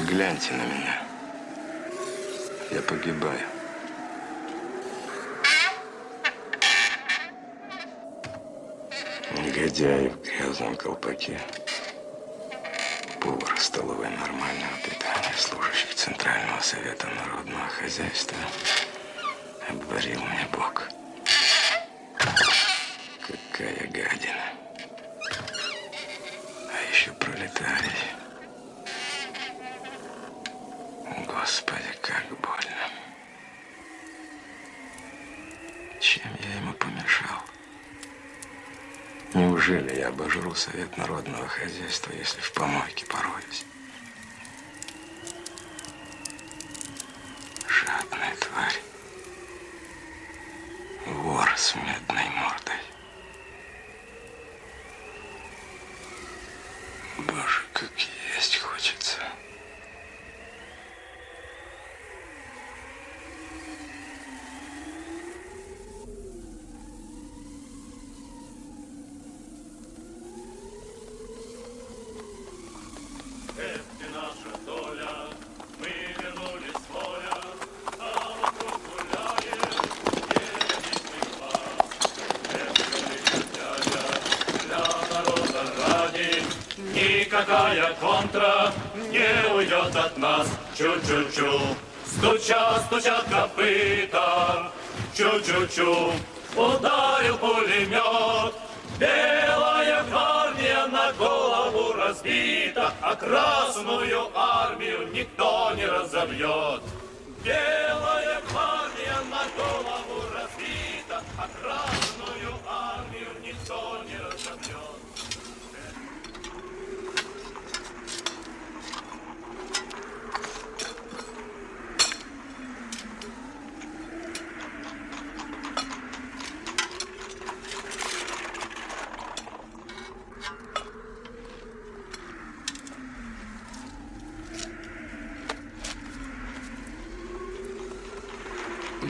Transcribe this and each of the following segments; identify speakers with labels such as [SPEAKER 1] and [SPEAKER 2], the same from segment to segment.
[SPEAKER 1] Гляньте на меня. Я погибаю. Негодяй в грязном колпаке. Повар столовой нормального питания, служащий Центрального совета народного хозяйства. Обварил мне бок. Какая гадина. А еще пролетарий. Господи, как больно. Чем я ему помешал? Неужели я обожру Совет народного хозяйства, если в помойке пороюсь? Жадная тварь. Вор с медной мордой. Боже, как есть хочется.
[SPEAKER 2] Никакая контра не уйдет от нас. Чу-чу-чу, стучат, стучат копыта. Чу-чу-чу, ударил пулемет. Белая гвардия на голову разбита, а Красную армию никто не разобьет. Белая гвардия на голову разбита, а Красную армию никто не разобьет.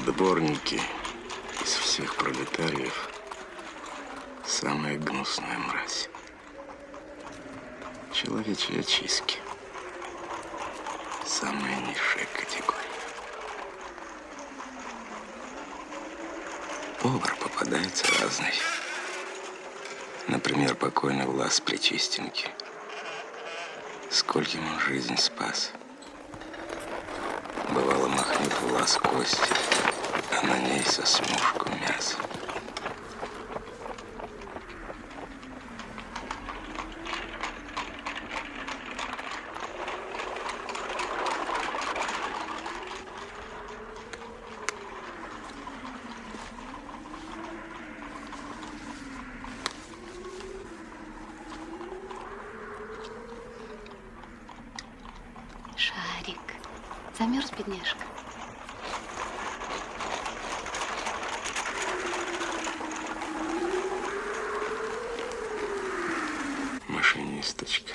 [SPEAKER 1] Дворники из всех пролетариев самая гнусная мразь. Человечьи очистки. Самая низшая категория. Повар попадается разный. Например, покойный Влас Причистенки. Скольким он жизнь спас. Бывало, махнет Влас кости, а на ней со смушку мяса.
[SPEAKER 3] Шарик, замерз, бедняжка?
[SPEAKER 1] Машинисточка.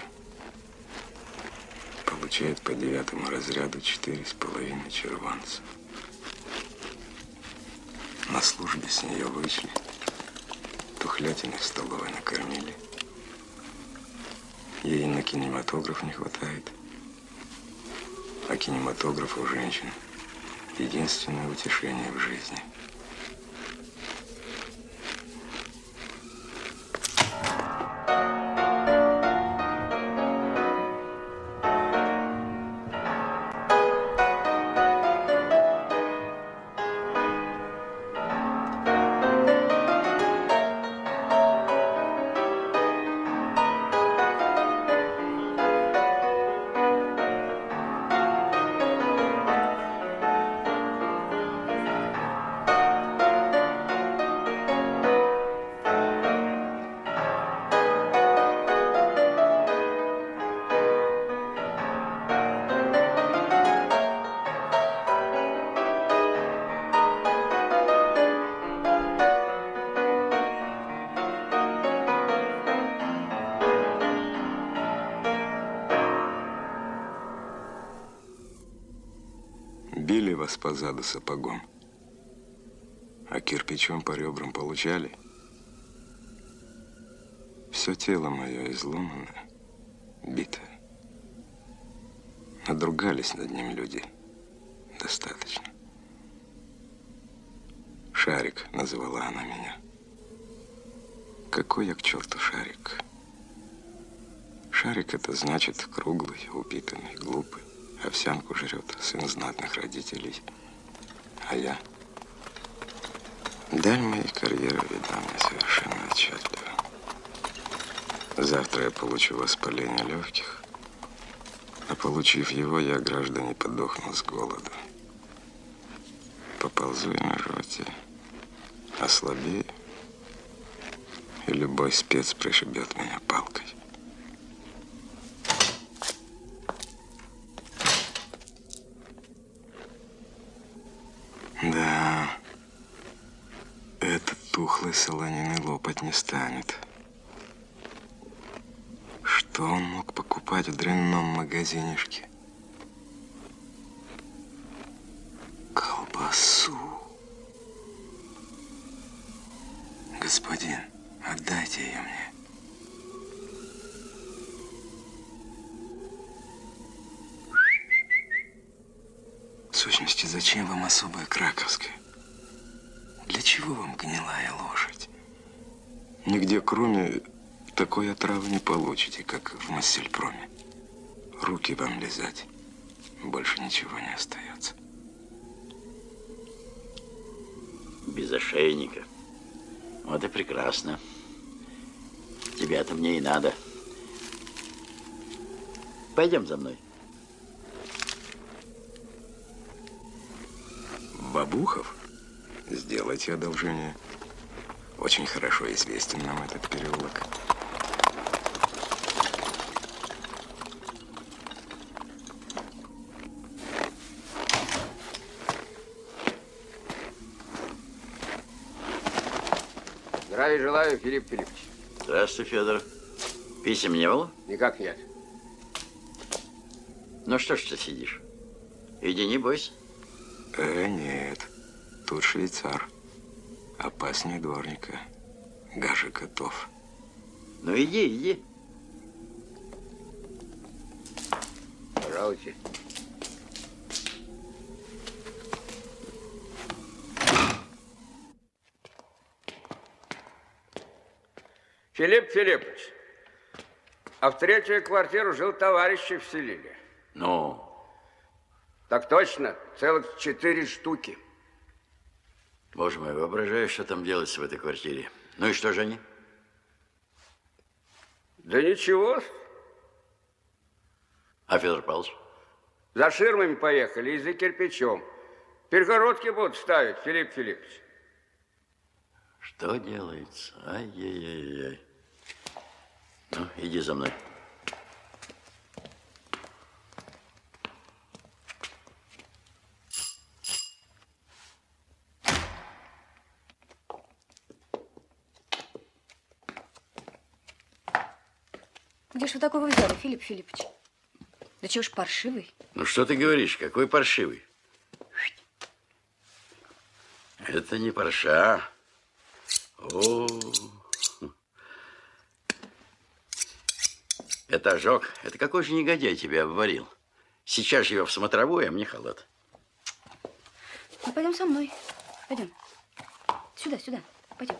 [SPEAKER 1] Получает по 9-му разряду 4,5 червонцев. На службе с нее вышли. Тухлятины в столовой накормили. Ей на кинематограф не хватает. А кинематограф у женщин – единственное утешение в жизни. Били вас по заду сапогом, а кирпичом по ребрам получали? Все тело мое изломано, бито. Надругались над ним люди. Достаточно. Шарик называла она меня. Какой я к черту шарик? Шарик — это значит круглый, упитанный, глупый. Овсянку жрет сын знатных родителей. А я? Даль моей карьеры видна мне совершенно отчетливо. Завтра я получу воспаление легких, а получив его, я, граждане, подохну с голоду. Поползу я на животе, ослабею, и любой спец пришибет меня палкой. Да, этот тухлый солониный лопать не станет. Что он мог покупать в дрянном магазинишке? Колбасу. Господин, отдайте ее мне. В сущности, зачем вам особая краковская? Для чего вам гнилая лошадь? Нигде, кроме такой отравы, не получите, как в Массельпроме. Руки вам лизать. Больше ничего не остается.
[SPEAKER 4] Без ошейника. Вот и прекрасно. Тебя-то мне и надо. Пойдем за мной.
[SPEAKER 1] Бабухов? Сделайте одолжение. Очень хорошо известен нам этот переулок.
[SPEAKER 5] Здравия желаю, Филипп Филиппович.
[SPEAKER 4] Здравствуй, Федор. Писем не было?
[SPEAKER 5] Никак нет.
[SPEAKER 4] Ну что ж ты сидишь? Иди, не бойся.
[SPEAKER 1] Нет. Тут швейцар. Опаснее дворника. Гаже котов.
[SPEAKER 4] Ну иди, иди.
[SPEAKER 5] Пожалуйте. Филипп Филиппович, а в третью квартиру жил товарищи вселили.
[SPEAKER 4] Ну,
[SPEAKER 5] Так точно, целых 4 штуки.
[SPEAKER 4] боже мой, воображаю, что там делается в этой квартире. Ну и что же они?
[SPEAKER 5] Да ничего,
[SPEAKER 4] А Федор Павлович?
[SPEAKER 5] за ширмами поехали и за кирпичом. Перегородки будут ставить, Филипп Филиппович.
[SPEAKER 4] Что делается? Ай-яй-яй-яй. Ну, иди за мной.
[SPEAKER 3] Где ж вы такого взяли, Филипп Филиппович? Да чего ж паршивый?
[SPEAKER 4] Ну, что ты говоришь? Какой паршивый? Это не парша. О, это ожог. Это какой же негодяй тебя обварил? Сейчас же его в смотровой, а мне халат.
[SPEAKER 3] Ну, пойдем со мной. Пойдем. Сюда, сюда. Пойдем.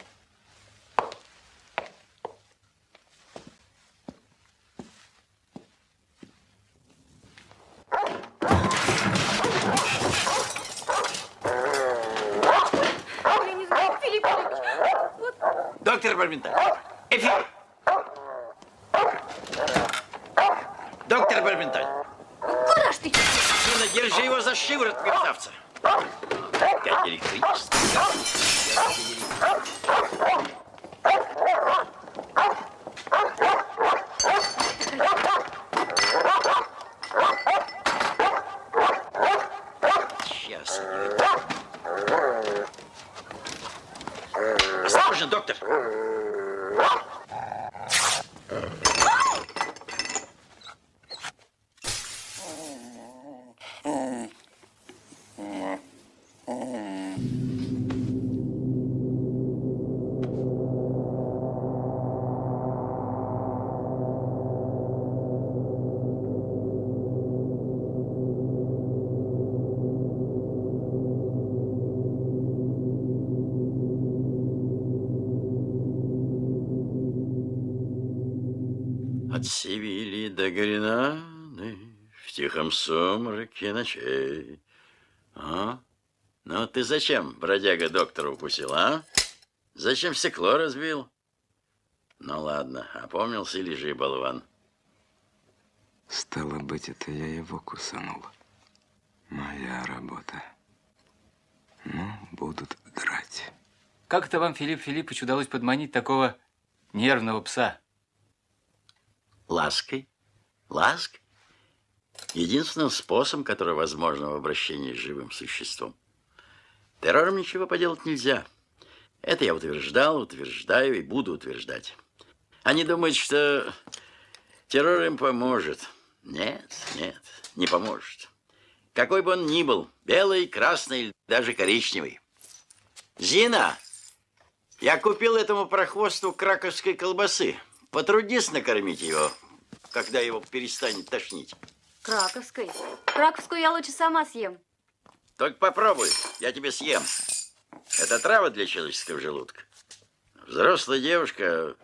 [SPEAKER 3] Ой, я не знаю, Филипп Филиппович. Вот.
[SPEAKER 4] Доктор Барменталь. Эфир. Доктор Барменталь.
[SPEAKER 3] Куда ж ты?
[SPEAKER 4] Сына, держи его за шиворот, мерзавца. Опять электричество. Сейчас. Осторожно, доктор. От Севильи до Гренады в тихом сумраке ночей. А? Ну ты зачем, бродяга, доктора укусил, а? Зачем стекло разбил? Ну ладно, опомнился, лежи, болван.
[SPEAKER 1] Стало быть, это я его кусанул. Моя работа. Ну, будут драть.
[SPEAKER 6] Как это вам, Филипп Филиппович, удалось подманить такого нервного пса?
[SPEAKER 4] Лаской. Ласк. Единственным способом, который возможен в обращении с живым существом. Террором ничего поделать нельзя. Это я утверждал, утверждаю и буду утверждать. Они думают, что террор им поможет. Нет, нет, не поможет. Какой бы он ни был, белый, красный или даже коричневый. Зина, я купил этому прохвосту краковской колбасы. Потрудись накормить его, когда его перестанет тошнить.
[SPEAKER 3] Краковской. Краковскую я лучше сама съем.
[SPEAKER 4] Только попробуй, я тебе съем. Это трава для человеческого желудка. Взрослая девушка,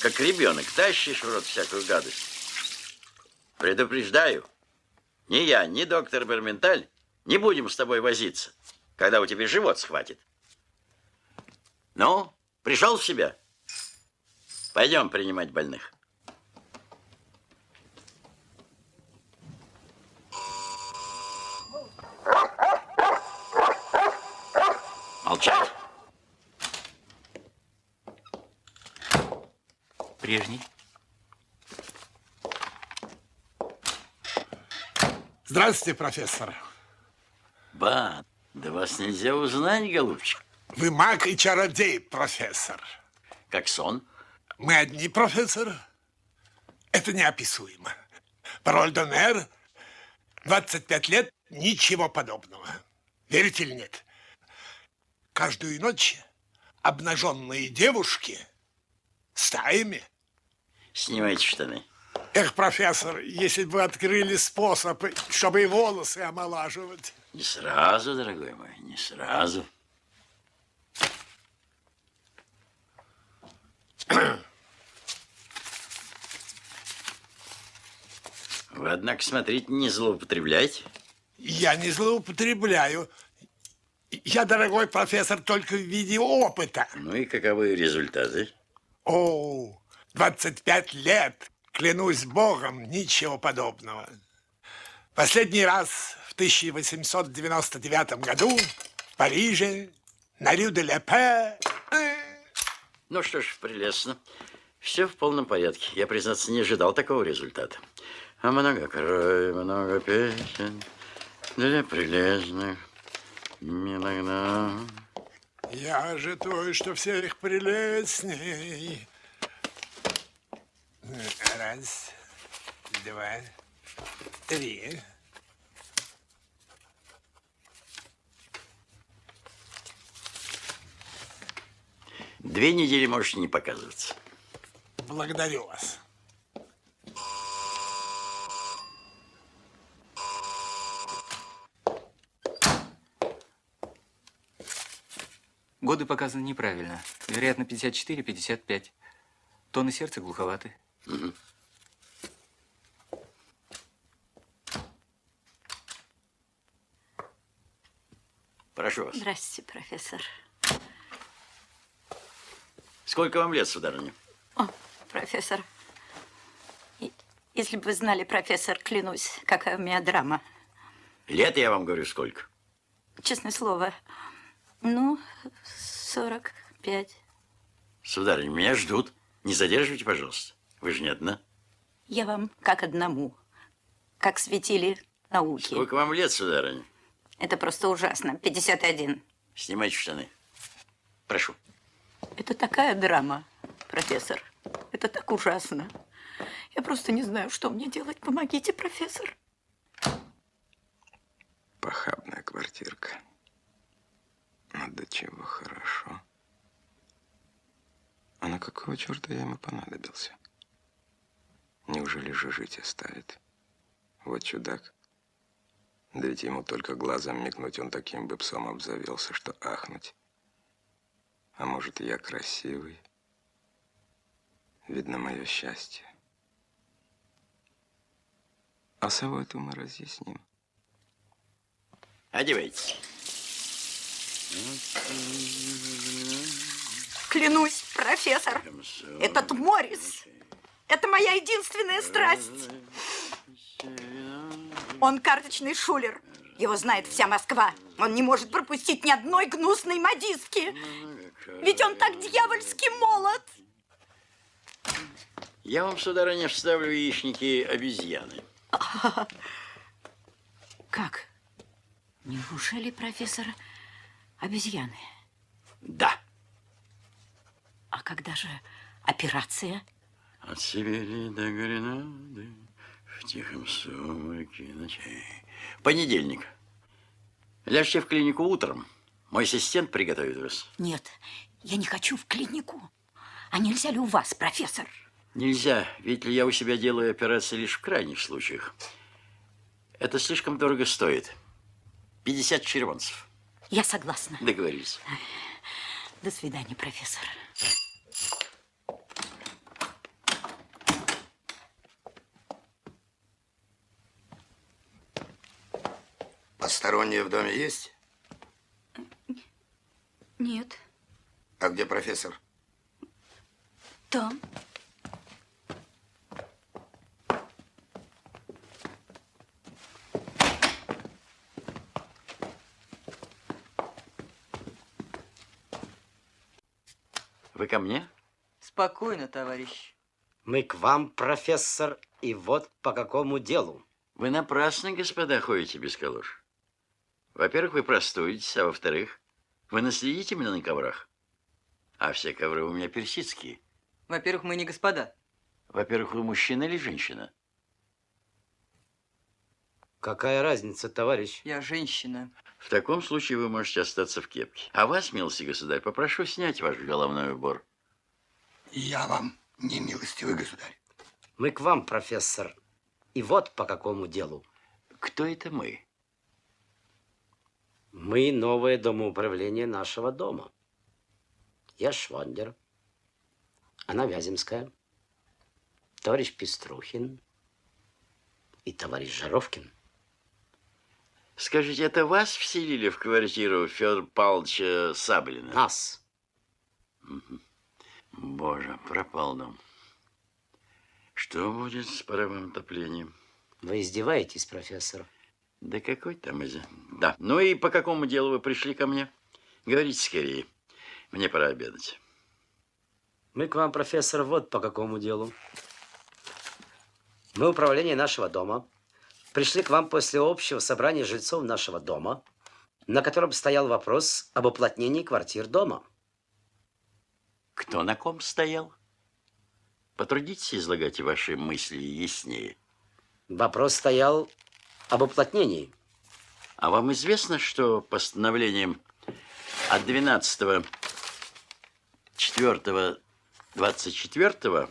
[SPEAKER 4] как ребенок, тащишь в рот всякую гадость. Предупреждаю, ни я, ни доктор Берменталь не будем с тобой возиться, когда у тебя живот схватит. Ну, пришел в себя? Пойдем принимать больных. Молчать.
[SPEAKER 6] Прежний.
[SPEAKER 7] Здравствуйте, профессор.
[SPEAKER 4] Ба, да вас нельзя узнать, голубчик.
[SPEAKER 7] Вы маг и чародей, профессор.
[SPEAKER 4] Как сон.
[SPEAKER 7] Мы одни, профессор. Это неописуемо. Пароль Донер, 25 лет, ничего подобного. Верите или нет? Каждую ночь обнаженные девушки стаями.
[SPEAKER 4] Снимайте штаны.
[SPEAKER 7] Эх, профессор, если бы вы открыли способ, чтобы и волосы омолаживать.
[SPEAKER 4] Не сразу, дорогой мой, не сразу. Вы, однако, смотрите, не злоупотребляйте.
[SPEAKER 7] Я не злоупотребляю. Я, дорогой профессор, только в виде опыта.
[SPEAKER 4] Ну и каковы результаты?
[SPEAKER 7] О, 25 лет. Клянусь Богом, ничего подобного. Последний раз в 1899 году в Париже, на Рю-де-Лепе.
[SPEAKER 4] Ну что ж, прелестно. Все в полном порядке. Я, признаться, не ожидал такого результата. А много крови, много песен для прелестных. Иногда.
[SPEAKER 7] Я же той, что всех прелестней. Раз, два, три.
[SPEAKER 4] Две недели можешь не показываться.
[SPEAKER 7] Благодарю вас.
[SPEAKER 6] Годы показаны неправильно. Вероятно, 54-55. Тоны сердца глуховаты.
[SPEAKER 4] Угу. Прошу вас.
[SPEAKER 8] Здравствуйте, профессор.
[SPEAKER 4] Сколько вам лет, сударыня?
[SPEAKER 8] О, профессор. Если бы вы знали, профессор, клянусь, какая у меня драма.
[SPEAKER 4] Лет, я вам говорю, сколько?
[SPEAKER 8] Честное слово, ну, 45.
[SPEAKER 4] Сударыня, меня ждут. Не задерживайте, пожалуйста. Вы же не одна.
[SPEAKER 8] Я вам как одному, как светили науки.
[SPEAKER 4] Сколько вам лет, сударыня?
[SPEAKER 8] Это просто ужасно. 51.
[SPEAKER 4] Снимайте штаны. Прошу.
[SPEAKER 8] Это такая драма, профессор. Это так ужасно. Я просто не знаю, что мне делать. Помогите, профессор.
[SPEAKER 1] Похабная квартирка. Но до чего хорошо. А на какого черта я ему понадобился? Неужели же жить оставит? Вот чудак. Да ведь ему только глазом мигнуть, он таким бы псом обзавелся, что ахнуть. А может, я красивый? Видно, мое счастье. А сову эту мы разъясним.
[SPEAKER 4] Одевайтесь.
[SPEAKER 8] Клянусь, профессор, этот Моррис, это моя единственная страсть. Он карточный шулер. Его знает вся Москва. Он не может пропустить ни одной гнусной модистки. Ведь он так дьявольски молод.
[SPEAKER 4] Я вам, сударыня, вставлю яичники обезьяны.
[SPEAKER 8] Как? Неужели, профессор, обезьяны?
[SPEAKER 4] Да.
[SPEAKER 8] А когда же операция?
[SPEAKER 4] От Сибири до Гренады в тихом сумраке ночей. Понедельник. Ляжьте в клинику утром. Мой ассистент приготовит вас.
[SPEAKER 8] Нет, я не хочу в клинику. А нельзя ли у вас, профессор?
[SPEAKER 4] Нельзя, ведь я у себя делаю операции лишь в крайних случаях. Это слишком дорого стоит. 50 червонцев.
[SPEAKER 8] Я согласна.
[SPEAKER 4] Договорились.
[SPEAKER 8] До свидания, профессор.
[SPEAKER 9] Посторонние в доме есть?
[SPEAKER 3] Нет.
[SPEAKER 9] А где профессор?
[SPEAKER 3] Там.
[SPEAKER 4] Вы ко мне?
[SPEAKER 6] Спокойно, товарищ.
[SPEAKER 10] Мы к вам, профессор, и вот по какому делу.
[SPEAKER 4] Вы напрасно, господа, ходите без калош. Во-первых, вы простудитесь, а во-вторых, вы наследите меня на коврах. А все ковры у меня персидские.
[SPEAKER 6] Во-первых, мы не господа.
[SPEAKER 4] Во-первых, вы мужчина или женщина?
[SPEAKER 10] Какая разница, товарищ?
[SPEAKER 6] Я женщина.
[SPEAKER 4] В таком случае вы можете остаться в кепке. А вас, милостивый государь, попрошу снять ваш головной убор.
[SPEAKER 9] Я вам не милостивый государь.
[SPEAKER 10] Мы к вам, профессор, и вот по какому делу.
[SPEAKER 4] Кто это мы?
[SPEAKER 10] Мы новое домоуправление нашего дома. Я Швондер, она Вяземская, товарищ Пеструхин и товарищ Жаровкин.
[SPEAKER 4] Скажите, это вас вселили в квартиру Федора Павловича Саблина?
[SPEAKER 10] Нас.
[SPEAKER 4] Боже, пропал дом. Что будет с паровым отоплением?
[SPEAKER 10] Вы издеваетесь, профессор?
[SPEAKER 4] Да какой там из... Да. Ну и по какому делу вы пришли ко мне? Говорите скорее. Мне пора обедать.
[SPEAKER 10] Мы к вам, профессор, вот по какому делу. Мы, управление нашего дома, пришли к вам после общего собрания жильцов нашего дома, на котором стоял вопрос об уплотнении квартир дома.
[SPEAKER 4] Кто на ком стоял? Потрудитесь излагать ваши мысли яснее.
[SPEAKER 10] Вопрос стоял об уплотнении.
[SPEAKER 4] А вам известно, что постановлением от 12.04.24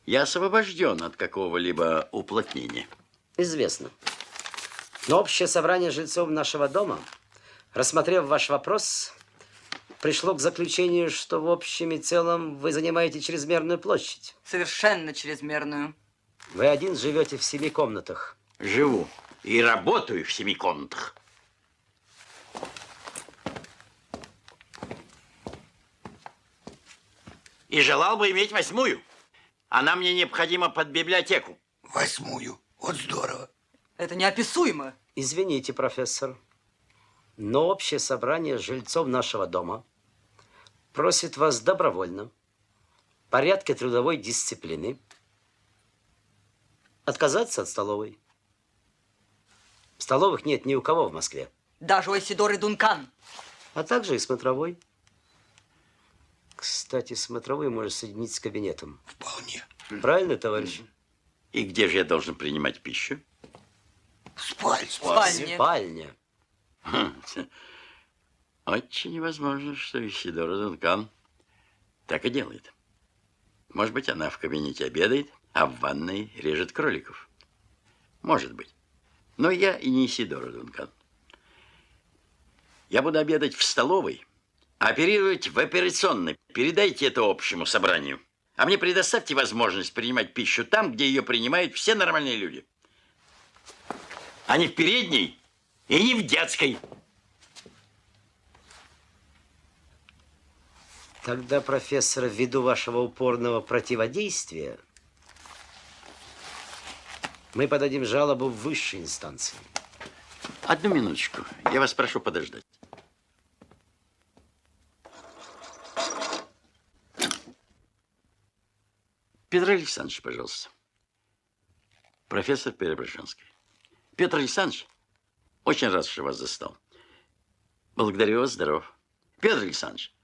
[SPEAKER 4] я освобожден от какого-либо уплотнения?
[SPEAKER 10] Известно. Но общее собрание жильцов нашего дома, рассмотрев ваш вопрос, пришло к заключению, что в общем и целом вы занимаете чрезмерную площадь.
[SPEAKER 6] Совершенно чрезмерную.
[SPEAKER 10] Вы один живете в 7 комнатах.
[SPEAKER 4] Живу и работаю в 7 комнатах. И желал бы иметь 8-ю. Она мне необходима под библиотеку.
[SPEAKER 9] 8-ю. Вот здорово.
[SPEAKER 6] Это неописуемо.
[SPEAKER 10] Извините, профессор, но общее собрание жильцов нашего дома просит вас добровольно, в порядке трудовой дисциплины, отказаться от столовой. Столовых нет ни у кого в Москве.
[SPEAKER 6] Даже у Исидоры Дункан.
[SPEAKER 10] А также и смотровой. Кстати, смотровой может соединить с кабинетом.
[SPEAKER 9] Вполне.
[SPEAKER 10] Правильно, товарищ?
[SPEAKER 4] И где же я должен принимать пищу?
[SPEAKER 9] В спальне.
[SPEAKER 6] В спальне.
[SPEAKER 10] Спальня.
[SPEAKER 4] Очень возможно, что Исидора Дункан так и делает. Может быть, она в кабинете обедает, а в ванной режет кроликов. Может быть. Но я и не Исидора Дункан. Я буду обедать в столовой, а оперировать в операционной. Передайте это общему собранию. А мне предоставьте возможность принимать пищу там, где ее принимают все нормальные люди. А не в передней и не в детской.
[SPEAKER 10] Тогда, профессор, ввиду вашего упорного противодействия, мы подадим жалобу в высшей инстанции.
[SPEAKER 4] Одну минуточку. Я вас прошу подождать. Петр Александрович, пожалуйста. Профессор Преображенский. Петр Александрович, очень рад, что вас застал. Благодарю вас, здоров. Петр Александрович,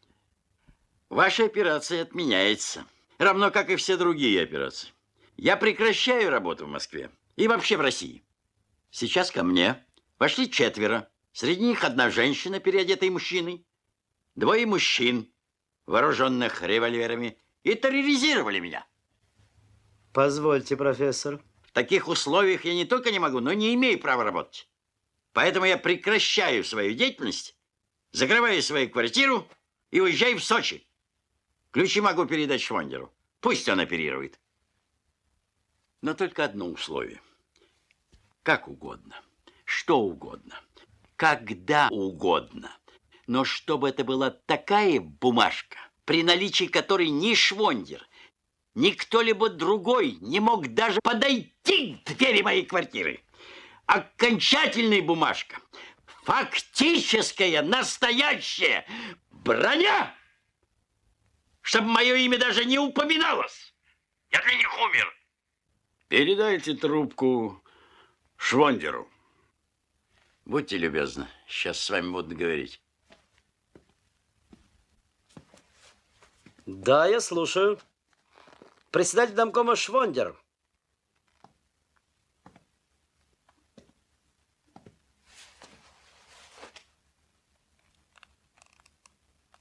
[SPEAKER 4] ваша операция отменяется. Равно, как и все другие операции. Я прекращаю работу в Москве и вообще в России. Сейчас ко мне вошли 4. Среди них 1 женщина, переодетая мужчиной. 2 мужчин, вооруженных револьверами, и терроризировали меня.
[SPEAKER 10] Позвольте, профессор.
[SPEAKER 4] В таких условиях я не только не могу, но не имею права работать. Поэтому я прекращаю свою деятельность, закрываю свою квартиру и уезжаю в Сочи. Ключи могу передать Швондеру. Пусть он оперирует. Но только одно условие. Как угодно, что угодно, когда угодно. Но чтобы это была такая бумажка, при наличии которой ни Швондер, ни кто-либо другой не мог даже подойти к двери моей квартиры. Окончательная бумажка, фактическая, настоящая броня, чтобы мое имя даже не упоминалось. Я для них умер.
[SPEAKER 11] Передайте трубку Швондеру.
[SPEAKER 4] Будьте любезны, сейчас с вами буду говорить.
[SPEAKER 10] Да, я слушаю. Председатель домкома Швондер.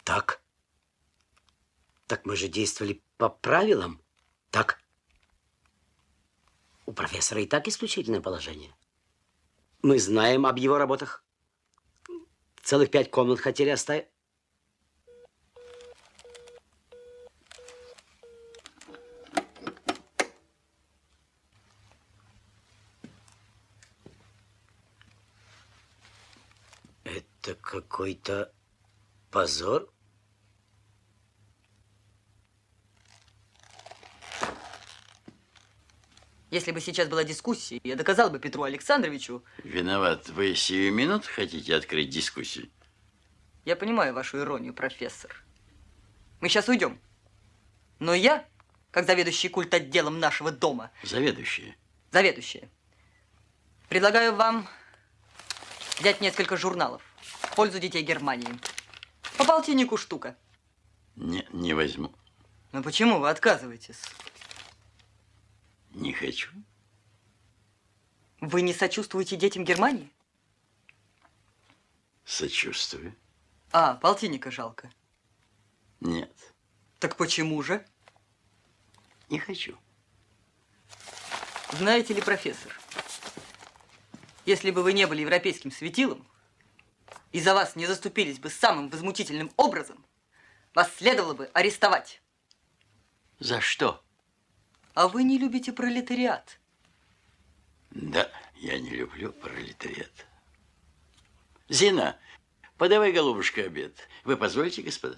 [SPEAKER 10] Так. Так мы же действовали по правилам. Так. У профессора и так исключительное положение. Мы знаем об его работах. Целых 5 комнат хотели оставить. Это какой-то позор.
[SPEAKER 12] Если бы сейчас была дискуссия, я доказал бы Петру Александровичу...
[SPEAKER 4] Виноват. Вы сию минуту хотите открыть дискуссию?
[SPEAKER 12] Я понимаю вашу иронию, профессор. Мы сейчас уйдем. Но я, как заведующий культотделом нашего дома...
[SPEAKER 4] Заведующая?
[SPEAKER 12] Заведующая. Предлагаю вам взять несколько журналов в пользу детей Германии. По полтиннику штука.
[SPEAKER 4] Не возьму.
[SPEAKER 12] Но почему вы отказываетесь?
[SPEAKER 4] Не хочу.
[SPEAKER 12] Вы не сочувствуете детям Германии?
[SPEAKER 4] Сочувствую.
[SPEAKER 12] А, полтинника жалко.
[SPEAKER 4] Нет.
[SPEAKER 12] Так почему же?
[SPEAKER 4] Не хочу.
[SPEAKER 12] Знаете ли, профессор, если бы вы не были европейским светилом, и за вас не заступились бы самым возмутительным образом, вас следовало бы арестовать.
[SPEAKER 4] За что?
[SPEAKER 12] А вы не любите пролетариат?
[SPEAKER 4] Да, я не люблю пролетариат. Зина, подавай, голубушка, обед. Вы позволите, господа?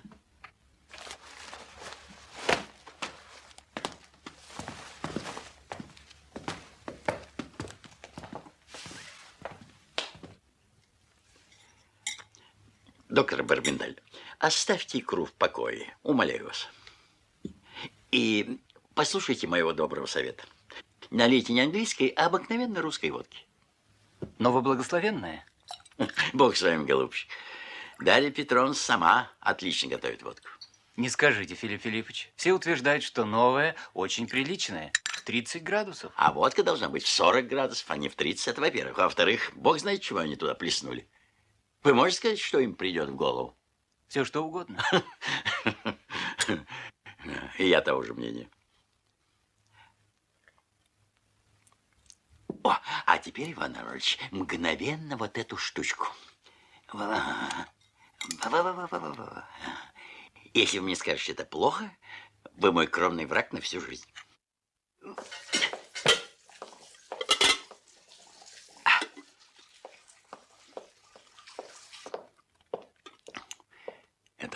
[SPEAKER 4] Доктор Барбендаль, оставьте икру в покое, умоляю вас. И послушайте моего доброго совета. Налейте не английской, а обыкновенной русской водки.
[SPEAKER 6] Новоблагословенная?
[SPEAKER 4] Бог с вами, голубчик. Дарья Петровна сама отлично готовит водку.
[SPEAKER 6] Не скажите, Филипп Филиппович. Все утверждают, что новая очень приличная. 30 градусов.
[SPEAKER 4] А водка должна быть в 40 градусов, а не в 30, это во-первых. Во-вторых, бог знает, чего они туда плеснули. Вы можете сказать, что им придет в голову?
[SPEAKER 6] Все что угодно.
[SPEAKER 4] И я того же мнения. О, а теперь, Иван Иванович, мгновенно вот эту штучку. Если вы мне скажете, это плохо, вы мой кровный враг на всю жизнь.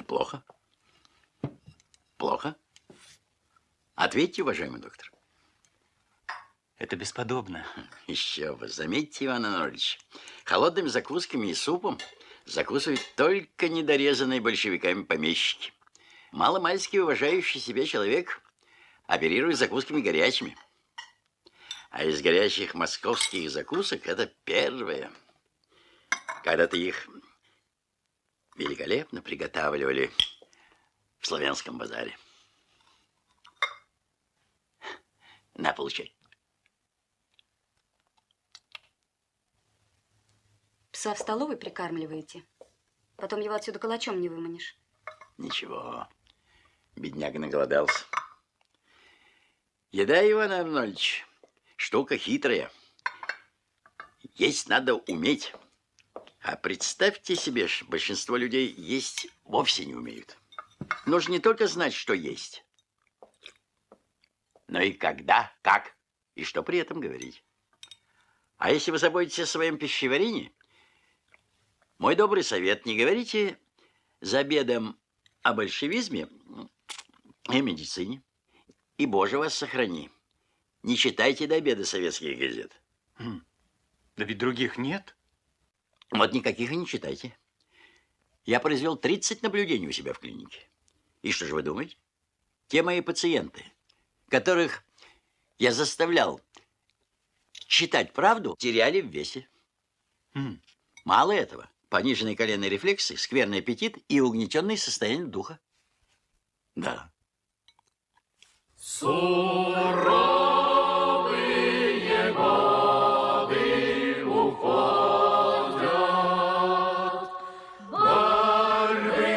[SPEAKER 4] плохо? Плохо? Ответьте, уважаемый доктор.
[SPEAKER 6] Это бесподобно.
[SPEAKER 4] Еще бы. Заметьте, Иван Анатольевич, холодными закусками и супом закусывают только недорезанные большевиками помещики. Маломальски уважающий себя человек оперирует закусками горячими. А из горячих московских закусок это первое. Когда-то их великолепно приготавливали в Славянском базаре. На, получай.
[SPEAKER 3] Пса в столовой прикармливаете? Потом его отсюда калачом не выманишь.
[SPEAKER 4] Ничего, бедняга наголодался. Еда, Иван Арнольдович, штука хитрая. Есть надо уметь. А представьте себе, большинство людей есть вовсе не умеют. Нужно не только знать, что есть, но и когда, как и что при этом говорить. А если вы заботитесь о своем пищеварении, мой добрый совет: не говорите за обедом о большевизме и медицине. И, Боже, вас сохрани, не читайте до обеда советских газет.
[SPEAKER 6] Да ведь других нет.
[SPEAKER 4] Вот никаких и не читайте. Я произвел 30 наблюдений у себя в клинике. И что же вы думаете? Те мои пациенты, которых я заставлял читать правду, теряли в весе. Мало этого. Пониженные коленные рефлексы, скверный аппетит и угнетенное состояние духа. Да.
[SPEAKER 2] Суровые годы уходят, борьбы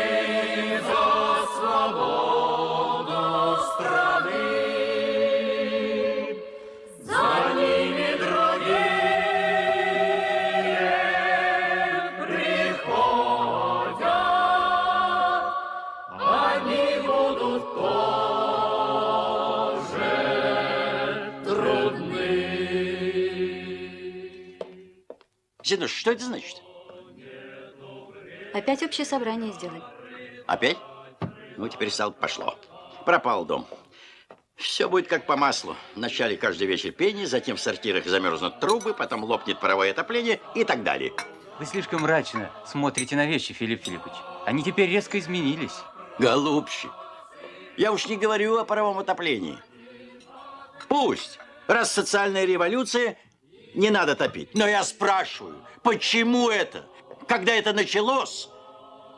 [SPEAKER 2] за свободу страны, за ними другие приходят, они будут
[SPEAKER 4] Зинуш, что это значит?
[SPEAKER 3] Опять общее собрание сделать.
[SPEAKER 4] Опять? Ну, теперь стало пошло. Пропал дом. Все будет как по маслу. Вначале каждый вечер пение, затем в сортирах замерзнут трубы, потом лопнет паровое отопление и так далее.
[SPEAKER 6] Вы слишком мрачно смотрите на вещи, Филипп Филиппович. Они теперь резко изменились.
[SPEAKER 4] Голубчик, я уж не говорю о паровом отоплении. Пусть, раз социальная революция, не надо топить. Но я спрашиваю, почему это? Когда это началось,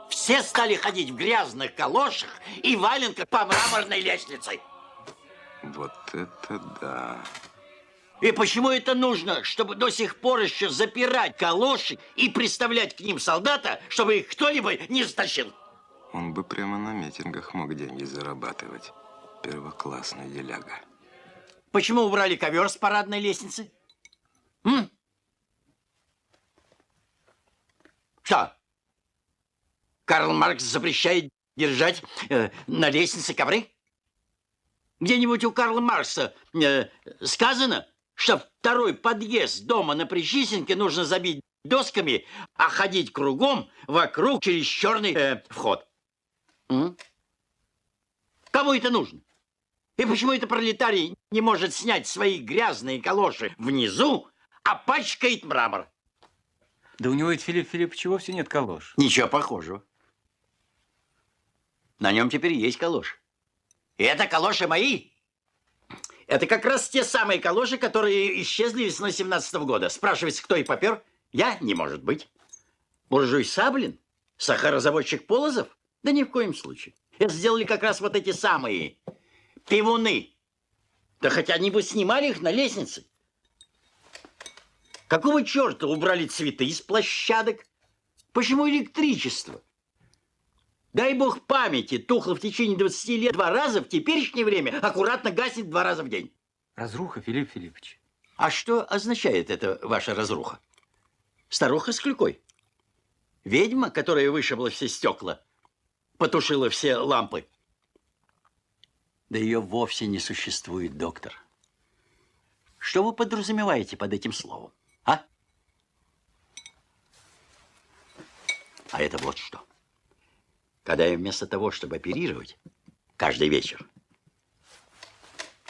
[SPEAKER 4] все стали ходить в грязных калошах и валенках по мраморной лестнице.
[SPEAKER 1] Вот это да.
[SPEAKER 4] И почему это нужно, чтобы до сих пор еще запирать калоши и приставлять к ним солдата, чтобы их кто-либо не стащил?
[SPEAKER 1] Он бы прямо на митингах мог деньги зарабатывать. Первоклассный деляга.
[SPEAKER 4] Почему убрали ковер с парадной лестницы? Что? Карл Маркс запрещает держать на лестнице ковры? Где-нибудь у Карла Маркса сказано, что второй подъезд дома на Причистенке нужно забить досками, а ходить кругом вокруг через черный вход? Кому это нужно? И почему это пролетарий не может снять свои грязные калоши внизу, а пачкает мрамор?
[SPEAKER 6] Да у него ведь, Филипп Филиппович, вовсе нет калош.
[SPEAKER 4] Ничего похожего. На нем теперь есть калоши. И это калоши мои. Это как раз те самые калоши, которые исчезли весной 17-го года. Спрашивается, кто их попер? Я? Не может быть. Буржуй Саблин? Сахарозаводчик Полозов? Да ни в коем случае. Это сделали как раз вот эти самые пивуны. Да хотя они бы снимали их на лестнице. Какого черта убрали цветы из площадок? Почему электричество? Дай бог памяти, тухло в течение 20 лет 2 раза, в теперешнее время аккуратно гаснет 2 раза в день.
[SPEAKER 6] Разруха, Филипп Филиппович.
[SPEAKER 4] А что означает эта ваша разруха? Старуха с клюкой? Ведьма, которая вышибла все стекла, потушила все лампы? Да ее вовсе не существует, доктор. Что вы подразумеваете под этим словом, а? А это вот что. Когда я вместо того, чтобы оперировать каждый вечер,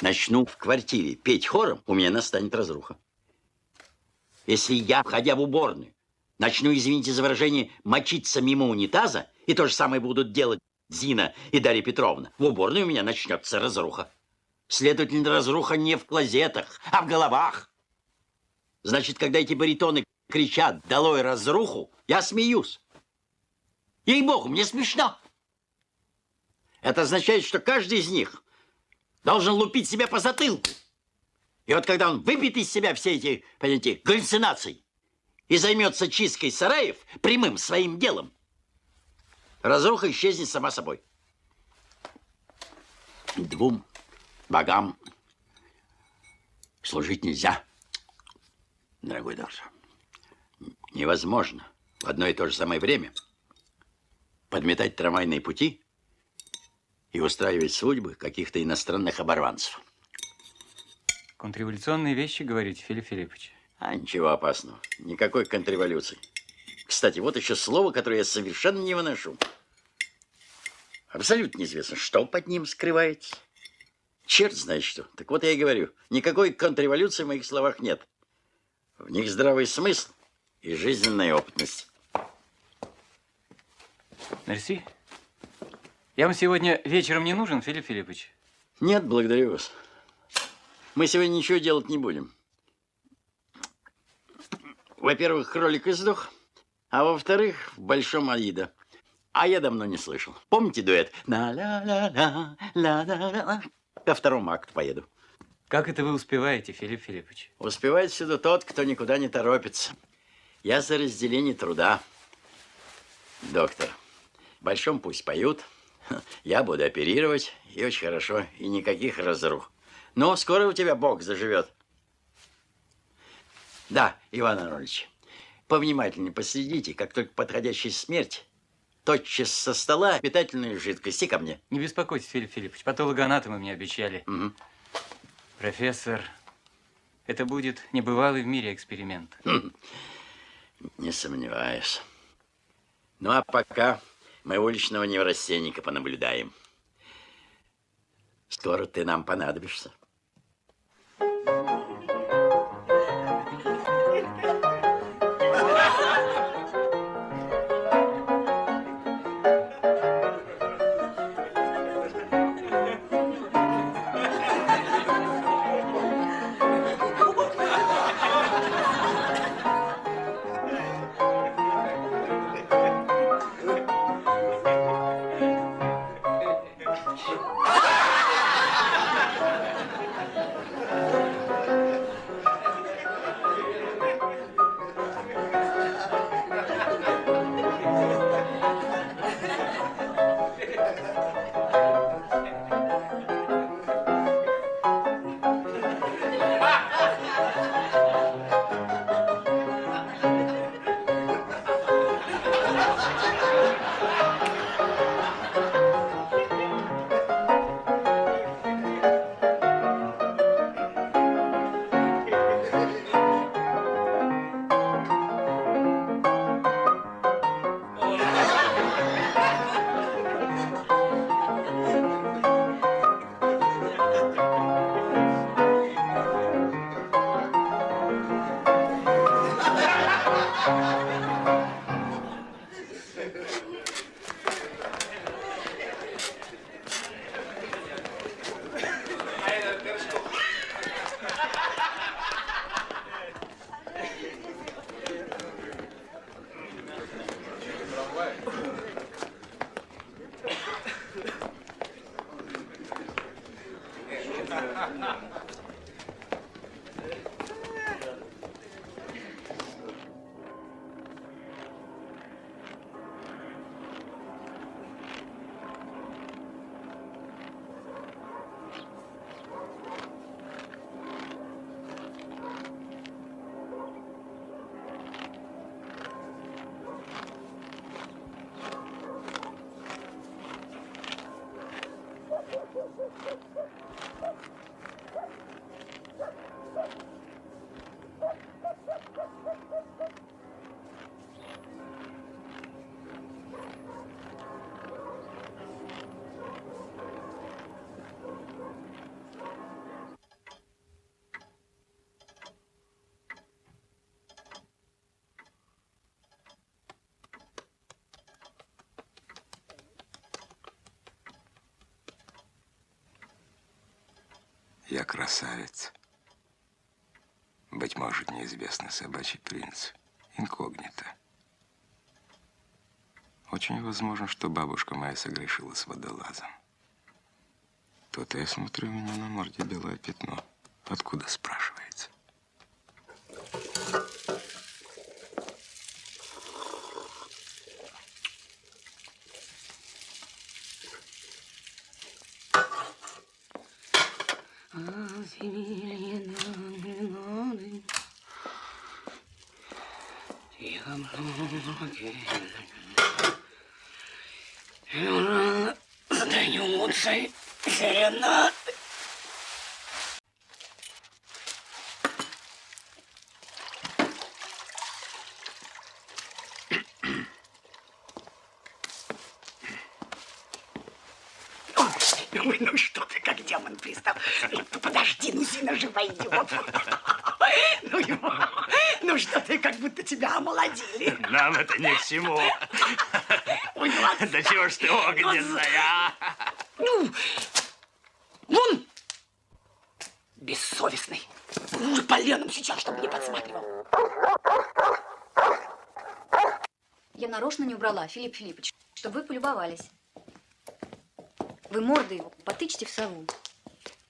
[SPEAKER 4] начну в квартире петь хором, у меня настанет разруха. Если я, входя в уборную, начну, извините за выражение, мочиться мимо унитаза, и то же самое будут делать Зина и Дарья Петровна, в уборной у меня начнется разруха. Следовательно, разруха не в клозетах, а в головах. Значит, когда эти баритоны кричат «долой разруху», я смеюсь. Ей-богу, мне смешно. Это означает, что каждый из них должен лупить себя по затылку. И вот когда он выбьет из себя все эти, понимаете, галлюцинации и займется чисткой сараев прямым своим делом, разруха исчезнет сама собой. Двум богам служить нельзя, дорогой доктор. Невозможно в одно и то же самое время подметать трамвайные пути и устраивать судьбы каких-то иностранных оборванцев.
[SPEAKER 6] Контрреволюционные вещи, говорите, Филипп Филиппович?
[SPEAKER 4] А ничего опасного. Никакой контрреволюции. Кстати, вот еще слово, которое я совершенно не выношу. Абсолютно неизвестно, что под ним скрывается. Черт знает что. Так вот я и говорю, никакой контрреволюции в моих словах нет. В них здравый смысл и жизненная опытность.
[SPEAKER 6] Мерси. Я вам сегодня вечером не нужен, Филипп Филиппович?
[SPEAKER 4] Нет, благодарю вас. Мы сегодня ничего делать не будем. Во-первых, кролик издох, а во-вторых, в Большом Аида. А я давно не слышал. Помните дуэт? Ла-ла-ла-ла-ла-ла-ла. Ко второму акту поеду.
[SPEAKER 6] Как это вы успеваете, Филипп Филиппович?
[SPEAKER 4] Успевает всюду тот, кто никуда не торопится. Я за разделение труда. Доктор, в Большом пусть поют. Я буду оперировать. И очень хорошо. И никаких разрух. Но скоро у тебя Бог заживет. Да, Иван Арнольевич, повнимательнее последите, как только подходящая смерть, тотчас со стола питательную жидкость и ко мне.
[SPEAKER 6] Не беспокойтесь, Филипп Филиппович, патологоанатомы мне обещали.
[SPEAKER 4] Угу.
[SPEAKER 6] Профессор, это будет небывалый в мире эксперимент.
[SPEAKER 4] Не сомневаюсь. Ну, а пока мы уличного неврастенника понаблюдаем. Скоро ты нам понадобишься.
[SPEAKER 1] Я красавец. Быть может, неизвестный собачий принц. Инкогнито. Очень возможно, что бабушка моя согрешила с водолазом. То-то я смотрю, у меня на морде белое пятно. Откуда, спрашивается?
[SPEAKER 8] Ой, ну что ты, как демон пристав. Ну, подожди, ну Зина же войдет. Ну что ты, как будто тебя омолодили.
[SPEAKER 11] Нам это ни к чему.
[SPEAKER 8] Ой, ну ладно.
[SPEAKER 11] Да чего ж ты огненная?
[SPEAKER 8] Ну, вон! Бессовестный. Уже поленом сейчас, чтобы не подсматривал.
[SPEAKER 3] Я нарочно не убрала, Филипп Филиппович, чтобы вы полюбовались. Вы мордой его потычьте в сову,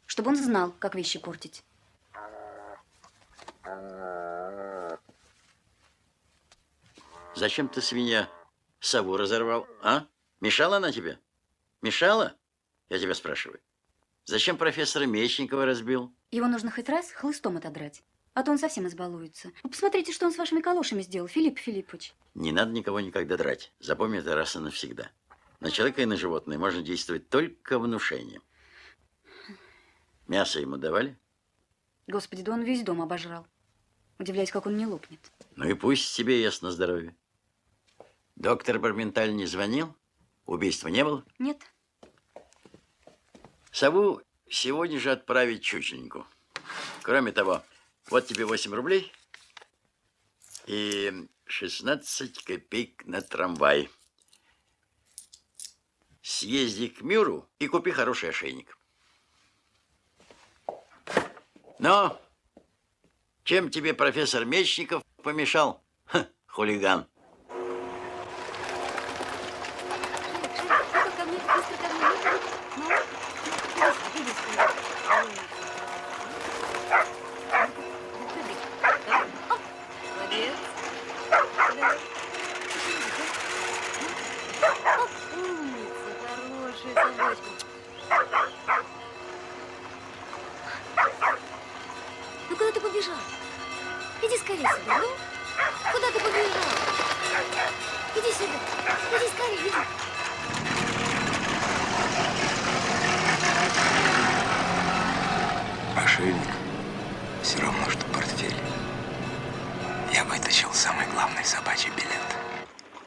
[SPEAKER 3] чтобы он знал, как вещи портить.
[SPEAKER 4] Зачем ты, свинья, сову разорвал, а? Мешала она тебе? Мешала? Я тебя спрашиваю. Зачем профессора Мечникова разбил?
[SPEAKER 3] Его нужно хоть раз хлыстом отодрать, а то он совсем избалуется. Вы посмотрите, что он с вашими калошами сделал, Филипп Филиппович.
[SPEAKER 4] Не надо никого никогда драть. Запомни это раз и навсегда. На человека и на животное можно действовать только внушением. Мясо ему давали?
[SPEAKER 3] Господи, да он весь дом обожрал. Удивляюсь, как он не лопнет.
[SPEAKER 4] Ну и пусть тебе ест на здоровье. Доктор Барменталь не звонил? Убийства не было?
[SPEAKER 3] Нет.
[SPEAKER 4] Сову сегодня же отправить чучеленьку. Кроме того, вот тебе 8 рублей и 16 копеек на трамвай. Съезди к Мюру и купи хороший ошейник. Но чем тебе профессор Мечников помешал? Ха, хулиган.
[SPEAKER 3] Ну куда ты побежал? Иди скорее сюда, ну? Куда ты побежал? Иди сюда. Иди скорее, иди.
[SPEAKER 1] Ошейник все равно, что портфель. Я вытащил самый главный собачий билет.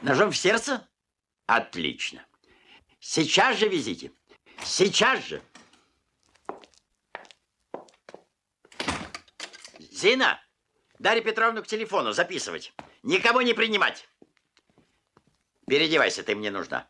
[SPEAKER 4] Ножом в сердце? Отлично. Сейчас же везите. Сейчас же. Зина, Дарью Петровну к телефону записывать. Никого не принимать. Переодевайся, ты мне нужна.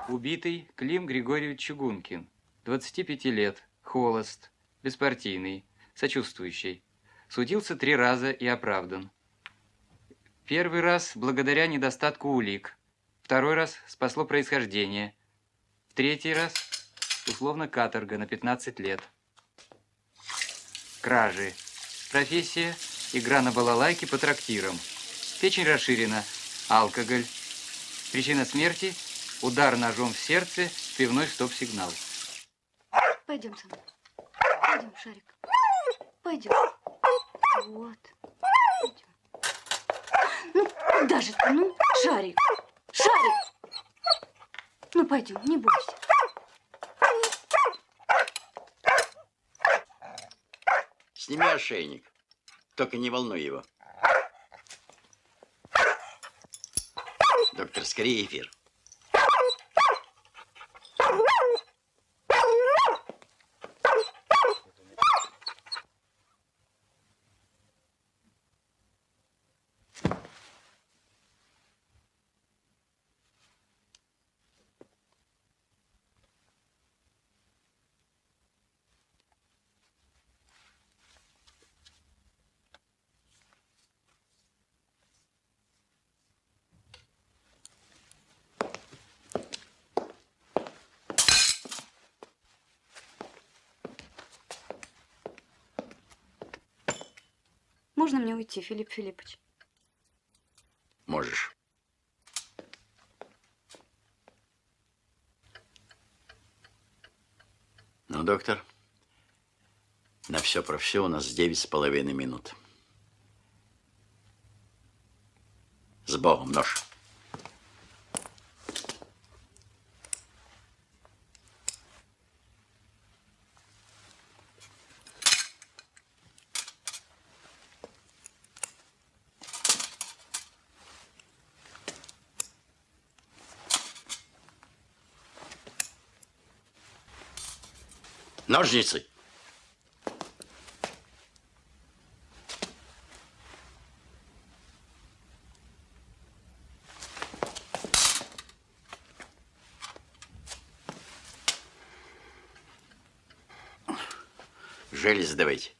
[SPEAKER 6] Убитый Клим Григорьевич Чугункин, 25 лет, холост, беспартийный, сочувствующий. Судился 3 раза и оправдан. Первый раз благодаря недостатку улик. Второй раз спасло происхождение. В 3-й раз условно каторга на 15 лет. Кражи. Профессия – игра на балалайке по трактирам. Печень расширена. Алкоголь. Причина смерти – удар ножом в сердце, пивной стоп-сигнал.
[SPEAKER 3] Пойдем со мной. Пойдем, Шарик. Пойдем. Вот. Пойдем. Ну, куда же ты? Ну, Шарик. Шарик! Ну, пойдем, не бойся.
[SPEAKER 4] Сними ошейник. Только не волнуй его. Доктор, скорее эфир.
[SPEAKER 3] можно мне уйти, Филипп Филиппович?
[SPEAKER 4] Можешь. Ну, доктор, на все про все у нас 9,5 минут. С Богом, нож. Ножницы. Железы давайте.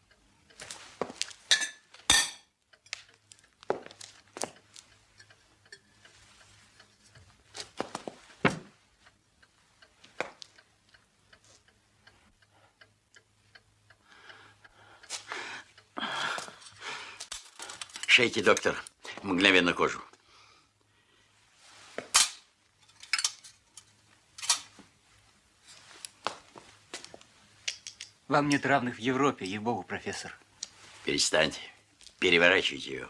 [SPEAKER 4] Шейте, доктор, мгновенно кожу.
[SPEAKER 6] Вам нет равных в Европе, ей-богу, профессор.
[SPEAKER 4] Перестаньте. Переворачивайте ее.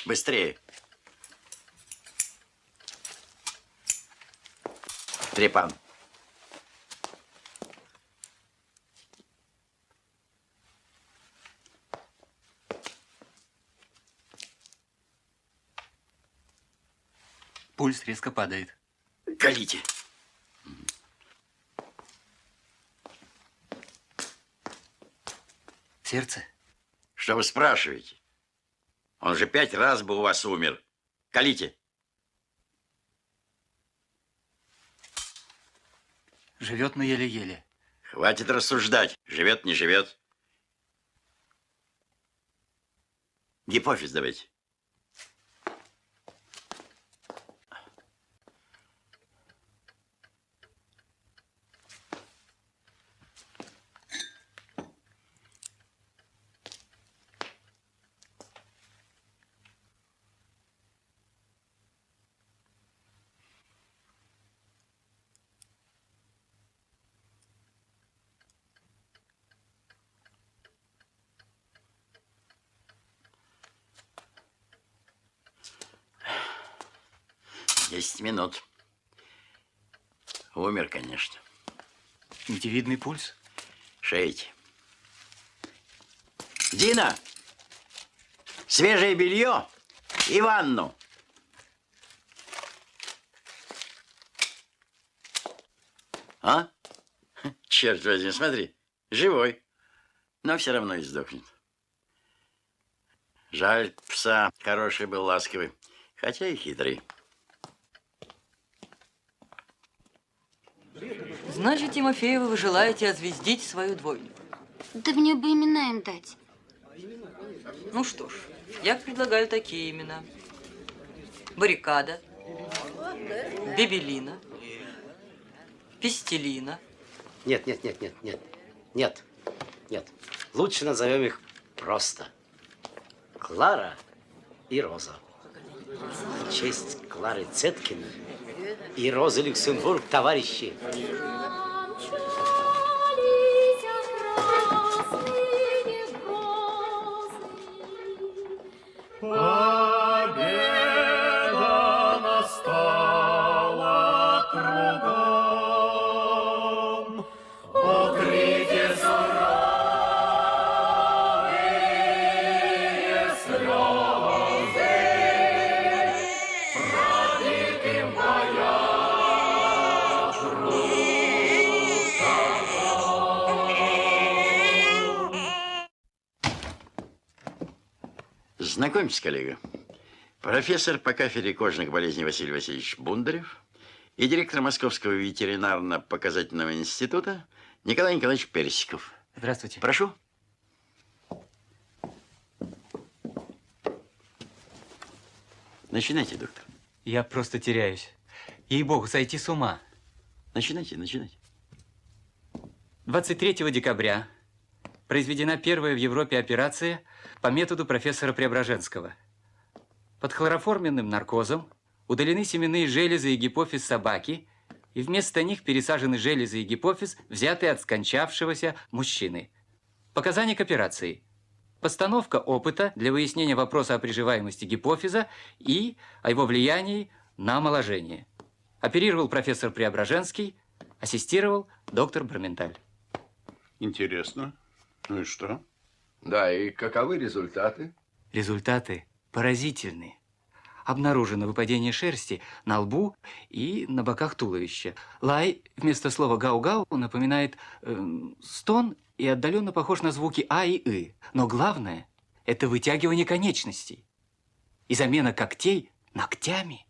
[SPEAKER 4] Быстрее. Трепан.
[SPEAKER 6] Пульс резко падает.
[SPEAKER 4] Колите.
[SPEAKER 6] Сердце?
[SPEAKER 4] Что вы спрашиваете? Он же 5 раз бы у вас умер. Колите.
[SPEAKER 6] Живет, но еле-еле.
[SPEAKER 4] Хватит рассуждать. Живет, не живет. Гипофиз давайте. Десять минут. Умер, конечно.
[SPEAKER 6] Нитевидный пульс?
[SPEAKER 4] Шейте. Дина! Свежее белье и ванну. А? Черт возьми, смотри. Живой. Но все равно и сдохнет. Жаль, пса хороший был, ласковый. Хотя и хитрый.
[SPEAKER 12] Значит, Тимофеева, вы желаете озвездить свою двойню?
[SPEAKER 3] Да мне бы имена им дать.
[SPEAKER 12] Ну что ж, я предлагаю такие имена. Баррикада, Бебелина, Пестелина.
[SPEAKER 10] Нет. Лучше назовем их просто. Клара и Роза. В честь Клары Цеткиной и Розы Люксембург, товарищи.
[SPEAKER 2] Победа настала кругом. Укрытие суровые слезы, пробитым боям
[SPEAKER 4] Знакомьтесь, коллега. Профессор по кафедре кожных болезней Василий Васильевич Бундарев и директор Московского ветеринарно-показательного института Николай Николаевич Персиков.
[SPEAKER 6] Здравствуйте.
[SPEAKER 4] Прошу. Начинайте, доктор.
[SPEAKER 6] Я просто теряюсь. Ей-богу, сойти с ума.
[SPEAKER 4] Начинайте, начинайте.
[SPEAKER 6] 23 декабря произведена первая в Европе операция по методу профессора Преображенского. Под хлороформенным наркозом удалены семенные железы и гипофиз собаки, и вместо них пересажены железы и гипофиз, взятые от скончавшегося мужчины. Показания к операции. Постановка опыта для выяснения вопроса о приживаемости гипофиза и о его влиянии на омоложение. Оперировал профессор Преображенский, ассистировал доктор Барменталь.
[SPEAKER 9] Интересно. Ну и что?
[SPEAKER 1] Да, и каковы результаты?
[SPEAKER 6] Результаты поразительные. Обнаружено выпадение шерсти на лбу и на боках туловища. Лай вместо слова гау-гау напоминает стон и отдаленно похож на звуки А и И. Но главное – это вытягивание конечностей и замена когтей ногтями.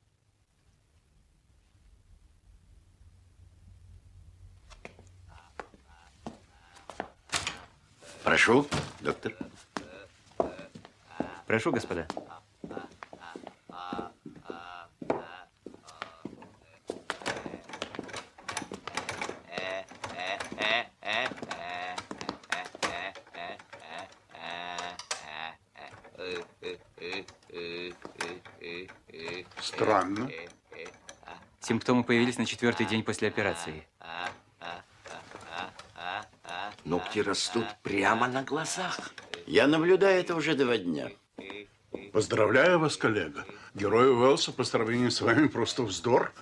[SPEAKER 4] Прошу, доктор.
[SPEAKER 6] Прошу, господа.
[SPEAKER 9] Странно.
[SPEAKER 6] Симптомы появились на 4-й день после операции.
[SPEAKER 1] Ногти растут прямо на глазах.
[SPEAKER 4] Я наблюдаю это уже 2 дня.
[SPEAKER 9] Поздравляю вас, коллега. Герой Уэллса по сравнению с вами просто вздор.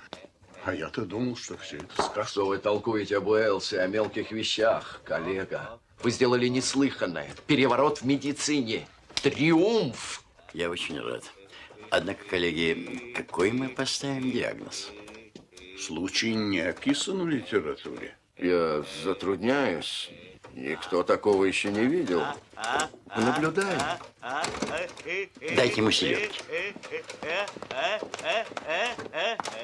[SPEAKER 9] А я-то думал, что все это сказка.
[SPEAKER 1] Что вы толкуете об Уэллсе, о мелких вещах, коллега? Вы сделали неслыханное. Переворот в медицине. Триумф.
[SPEAKER 4] Я очень рад. Однако, коллеги, какой мы поставим диагноз?
[SPEAKER 9] Случай не описан в литературе.
[SPEAKER 1] Я затрудняюсь. Никто такого еще не видел. Наблюдаем.
[SPEAKER 4] Дайте ему селедки.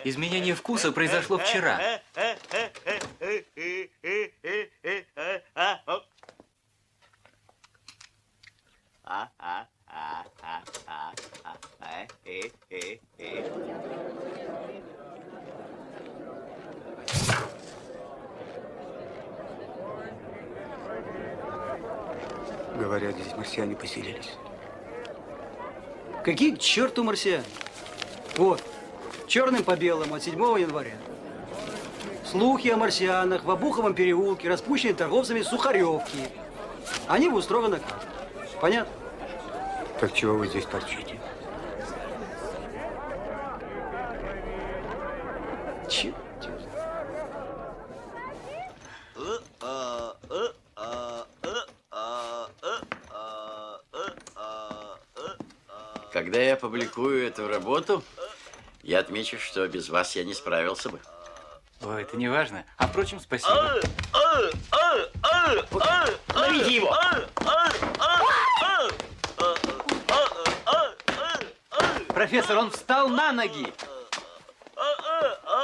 [SPEAKER 6] Изменение вкуса произошло вчера.
[SPEAKER 10] Говорят, здесь марсиане поселились.
[SPEAKER 13] Какие к черту марсиане? Вот, черным по белому от 7 января. Слухи о марсианах в Обуховом переулке распущены торговцами Сухаревки. Они в устроено как. Понятно?
[SPEAKER 10] Так чего вы здесь торчите?
[SPEAKER 13] Черт.
[SPEAKER 4] Когда я опубликую эту работу, я отмечу, что без вас я не справился бы.
[SPEAKER 6] О, это не важно. А впрочем, спасибо.
[SPEAKER 4] Ловите его!
[SPEAKER 6] Профессор, он встал на ноги.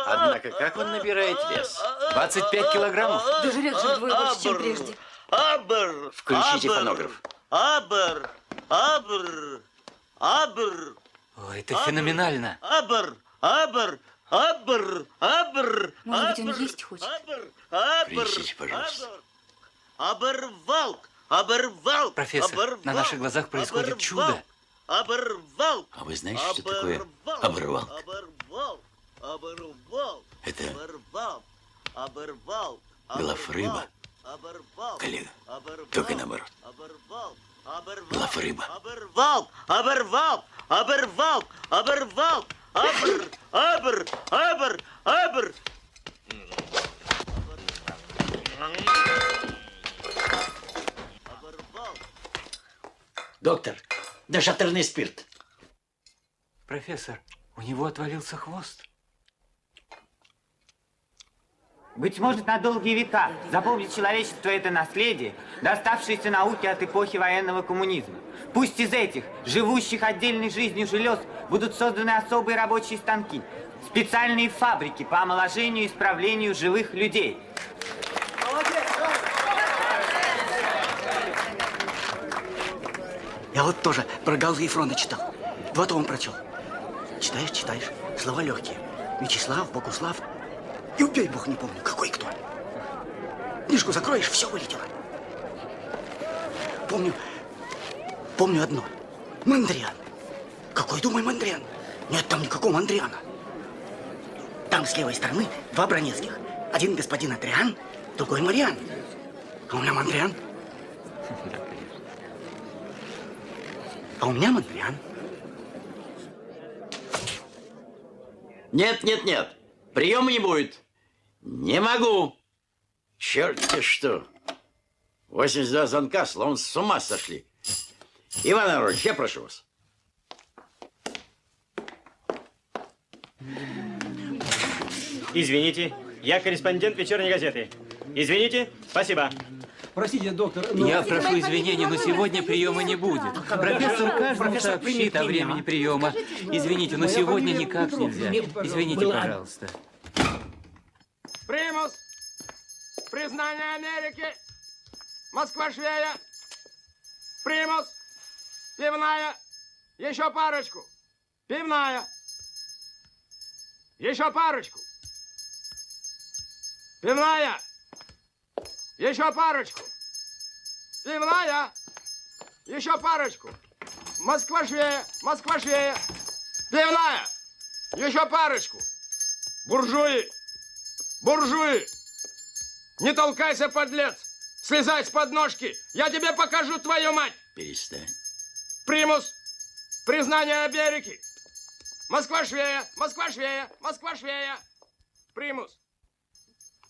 [SPEAKER 4] Однако, как он набирает вес?
[SPEAKER 6] 25 килограммов.
[SPEAKER 3] Да жрет же вдвое больше, чем прежде.
[SPEAKER 4] Включите фонограф.
[SPEAKER 6] О, это феноменально.
[SPEAKER 3] Может быть, он есть хочет?
[SPEAKER 4] Принесите, пожалуйста.
[SPEAKER 6] Профессор, на наших глазах происходит чудо.
[SPEAKER 4] А вы знаете, что такое оборвал? Это глафрыба, коллега, только наоборот. Глафрыба.
[SPEAKER 10] Доктор, дошатырный спирт.
[SPEAKER 6] Профессор, у него отвалился хвост.
[SPEAKER 14] Быть может, на долгие века запомнит человечество это наследие, доставшееся науке от эпохи военного коммунизма. Пусть из этих, живущих отдельной жизнью желез, будут созданы особые рабочие станки, специальные фабрики по омоложению и исправлению живых людей.
[SPEAKER 13] Я вот тоже про Галлы и Фрона читал. Вот он прочел.
[SPEAKER 10] Читаешь. Слова легкие. Вячеслав, Богуслав. И убей бог, не помню, какой кто. Книжку закроешь, все вылетело. Помню одно. Мандриан. Какой, думай, Мандриан? Нет там никакого Мандриана. Там с левой стороны два Бронецких. Один господин Адриан, другой Мариан. А у меня Мандриан. А у меня Мандриан.
[SPEAKER 4] Нет. Приема не будет. Не могу. Черт-те что. 82 звонка, словно с ума сошли. Иван Иванович, я прошу вас.
[SPEAKER 15] Извините, я корреспондент вечерней газеты. Извините, спасибо.
[SPEAKER 13] Простите, доктор, но...
[SPEAKER 6] Я прошу извинения, но сегодня приема не будет. Профессор каждому сообщит о времени приема. Извините, но сегодня никак нельзя. Извините, пожалуйста.
[SPEAKER 5] Примус! Признание Америки! Москва-Швея! Примус! Пивная! Еще парочку! Пивная! Еще парочку! Пивная! Еще парочку! Пивная! Еще парочку! Москва-Швея! Москва-Швея! Пивная! Еще парочку! Буржуи! Буржуи! Не толкайся, подлец! Слезай с подножки! Я тебе покажу твою мать!
[SPEAKER 4] Перестань.
[SPEAKER 5] Примус! Признание Америки! Москва-Швея! Москва-Швея! Москва-Швея! Примус!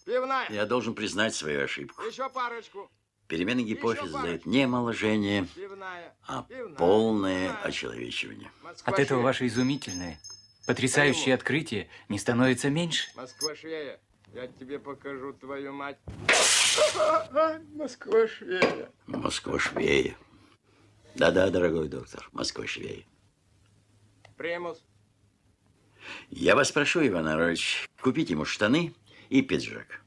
[SPEAKER 5] Пивная!
[SPEAKER 4] Я должен признать свою ошибку.
[SPEAKER 5] Еще парочку!
[SPEAKER 4] Перемены гипофиза дают не омоложение, а полное очеловечивание.
[SPEAKER 6] От этого ваше изумительное, потрясающее открытие не становится меньше.
[SPEAKER 5] Москва-Швея! Я тебе покажу твою мать! Москва-Швея!
[SPEAKER 4] Москва-Швея. Да-да, дорогой доктор, Москва-Швея.
[SPEAKER 5] Примус!
[SPEAKER 4] Я вас прошу, Иван Иванович, купить ему штаны и пиджак.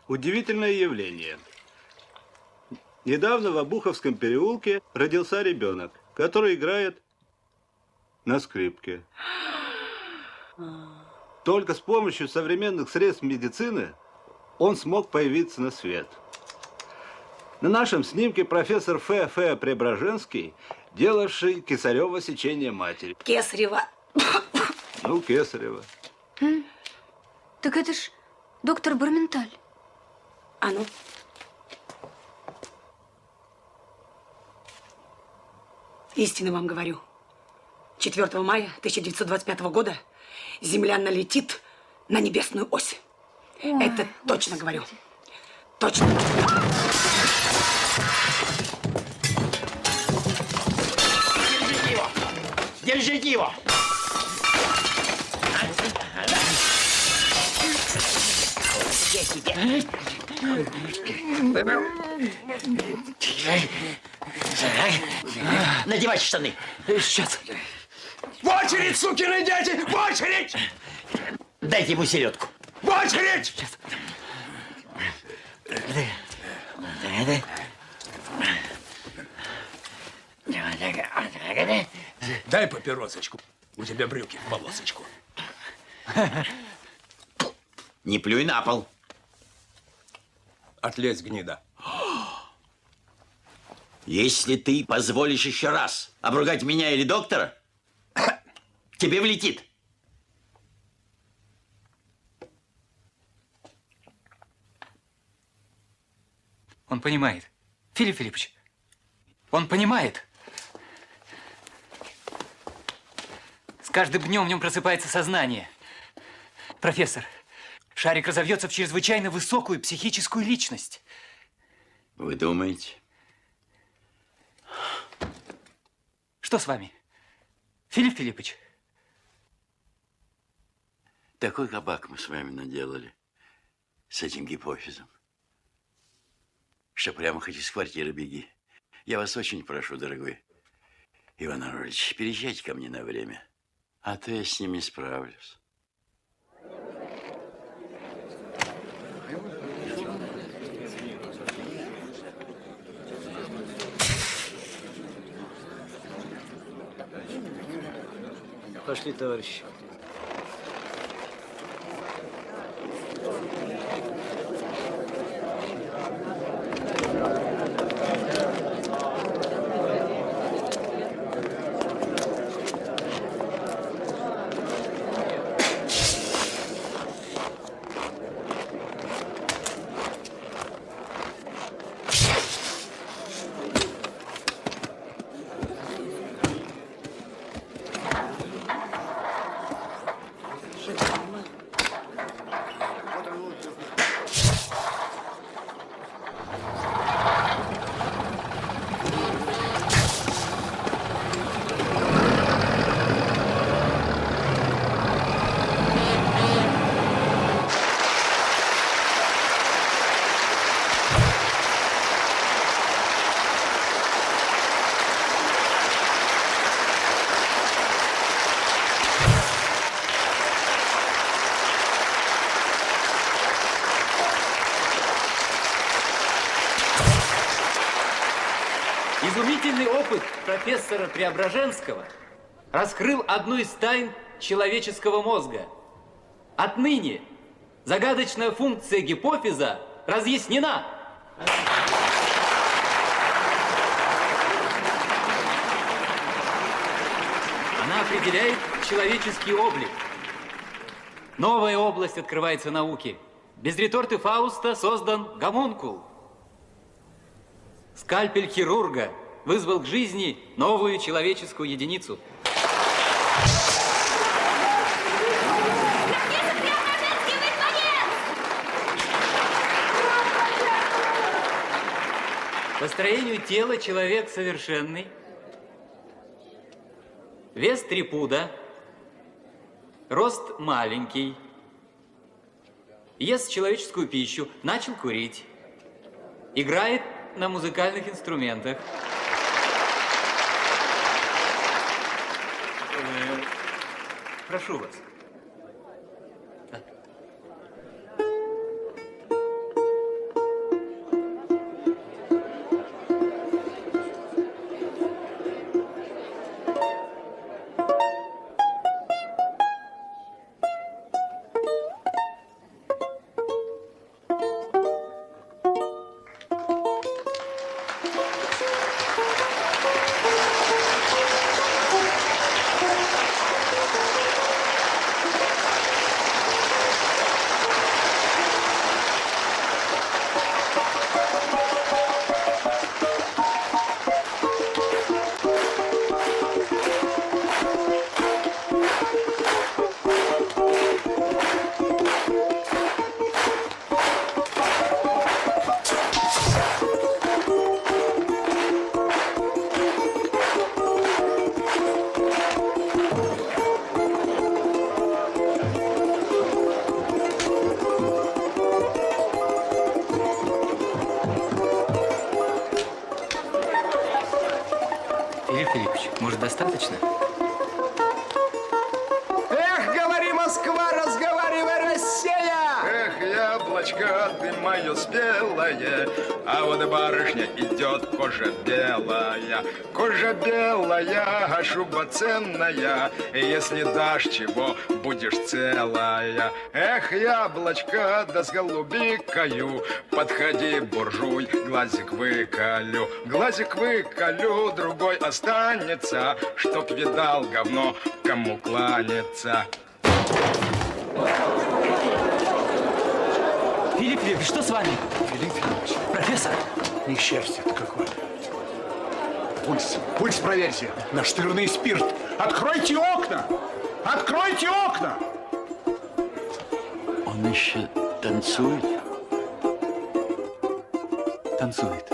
[SPEAKER 16] Удивительное явление. Недавно в Обуховском переулке родился ребенок, который играет на скрипке. Только с помощью современных средств медицины он смог появиться на свет. На нашем снимке профессор Ф. Преображенский, делавший кесарево сечение матери.
[SPEAKER 8] Кесарева.
[SPEAKER 16] Ну, кесарево.
[SPEAKER 3] Так это ж доктор Барменталь.
[SPEAKER 8] А ну. Истинно вам говорю. 4 мая 1925 года Земля налетит на небесную ось.
[SPEAKER 3] Ой,
[SPEAKER 8] это точно говорю. Точно.
[SPEAKER 4] Держите его! Держите его! Я тебе. Надевайте штаны.
[SPEAKER 6] Сейчас.
[SPEAKER 5] В очередь, сукины дети! В очередь!
[SPEAKER 4] Дайте ему селедку.
[SPEAKER 5] В очередь!
[SPEAKER 6] Сейчас.
[SPEAKER 7] Дай папиросочку. У тебя брюки в полосочку.
[SPEAKER 4] Не плюй на пол.
[SPEAKER 7] Отлезь, гнида.
[SPEAKER 4] Если ты позволишь еще раз обругать меня или доктора, тебе влетит.
[SPEAKER 6] Он понимает. Филипп Филиппович, он понимает. С каждым днем в нем просыпается сознание. Профессор, шарик разовьется в чрезвычайно высокую психическую личность.
[SPEAKER 4] Вы думаете?
[SPEAKER 6] Что с вами, Филипп Филиппович?
[SPEAKER 4] Такой кабак мы с вами наделали с этим гипофизом, что прямо хоть из квартиры беги. Я вас очень прошу, дорогой Иван Иванович, переезжайте ко мне на время, а то я с ним не справлюсь.
[SPEAKER 10] Пошли, товарищи.
[SPEAKER 17] Изумительный опыт профессора Преображенского раскрыл одну из тайн человеческого мозга. Отныне загадочная функция гипофиза разъяснена. Она определяет человеческий облик. Новая область открывается науке. Без реторты Фауста создан гомункул. Скальпель хирурга вызвал к жизни новую человеческую единицу. По строению тела человек совершенный. Вес 3 пуда. Рост маленький. Ест человеческую пищу. Начал курить. Играет на музыкальных инструментах. Прошу вас. Филипп Филиппович, может, достаточно?
[SPEAKER 1] Эх, говори, Москва, разговаривай, Россия!
[SPEAKER 18] Эх, яблочко, ты мое спелое, а вот барышня идет, кожа белая, а шуба ценная, если дашь чего, будешь целая. Эх, яблочко, да с голубикою, подходи, буржуй, глазик выколю, другой останется, чтоб видал говно, кому кланяться.
[SPEAKER 17] Филипп Филиппович, что с вами?
[SPEAKER 7] Филипп Филиппович.
[SPEAKER 17] Профессор.
[SPEAKER 7] Несчастье-то какое. Пульс проверьте. Настырный спирт. Откройте окна! Откройте окна!
[SPEAKER 4] Он еще танцует?
[SPEAKER 17] Танцует.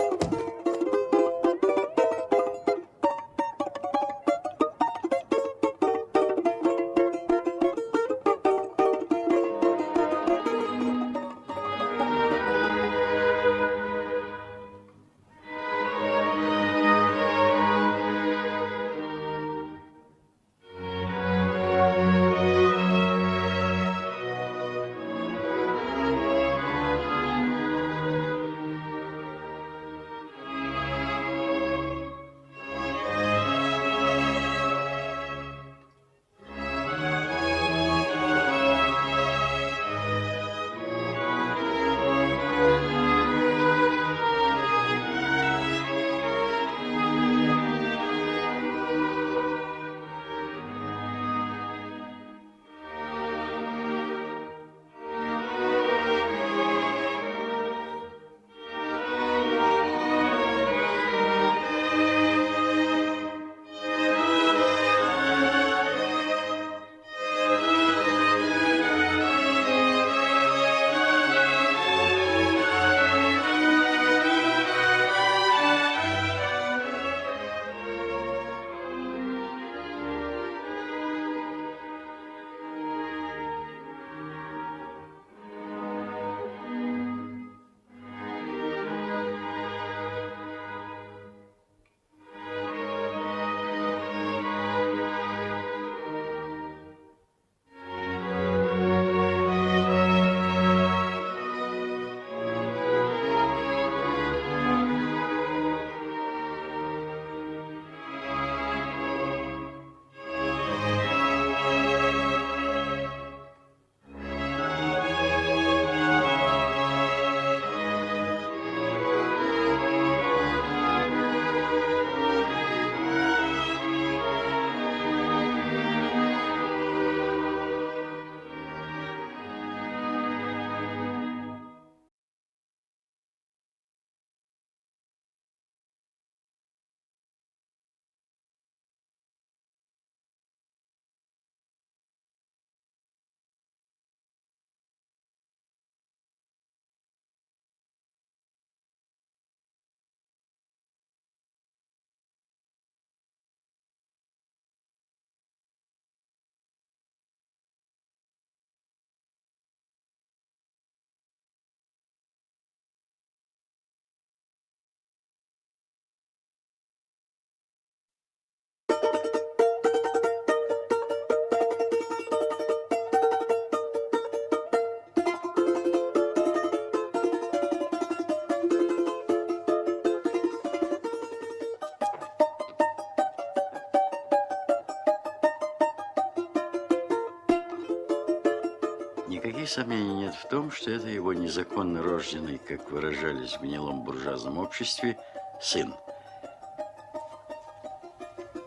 [SPEAKER 4] Никаких сомнений нет в том, что это его незаконно рожденный, как выражались в гнилом буржуазном обществе, сын.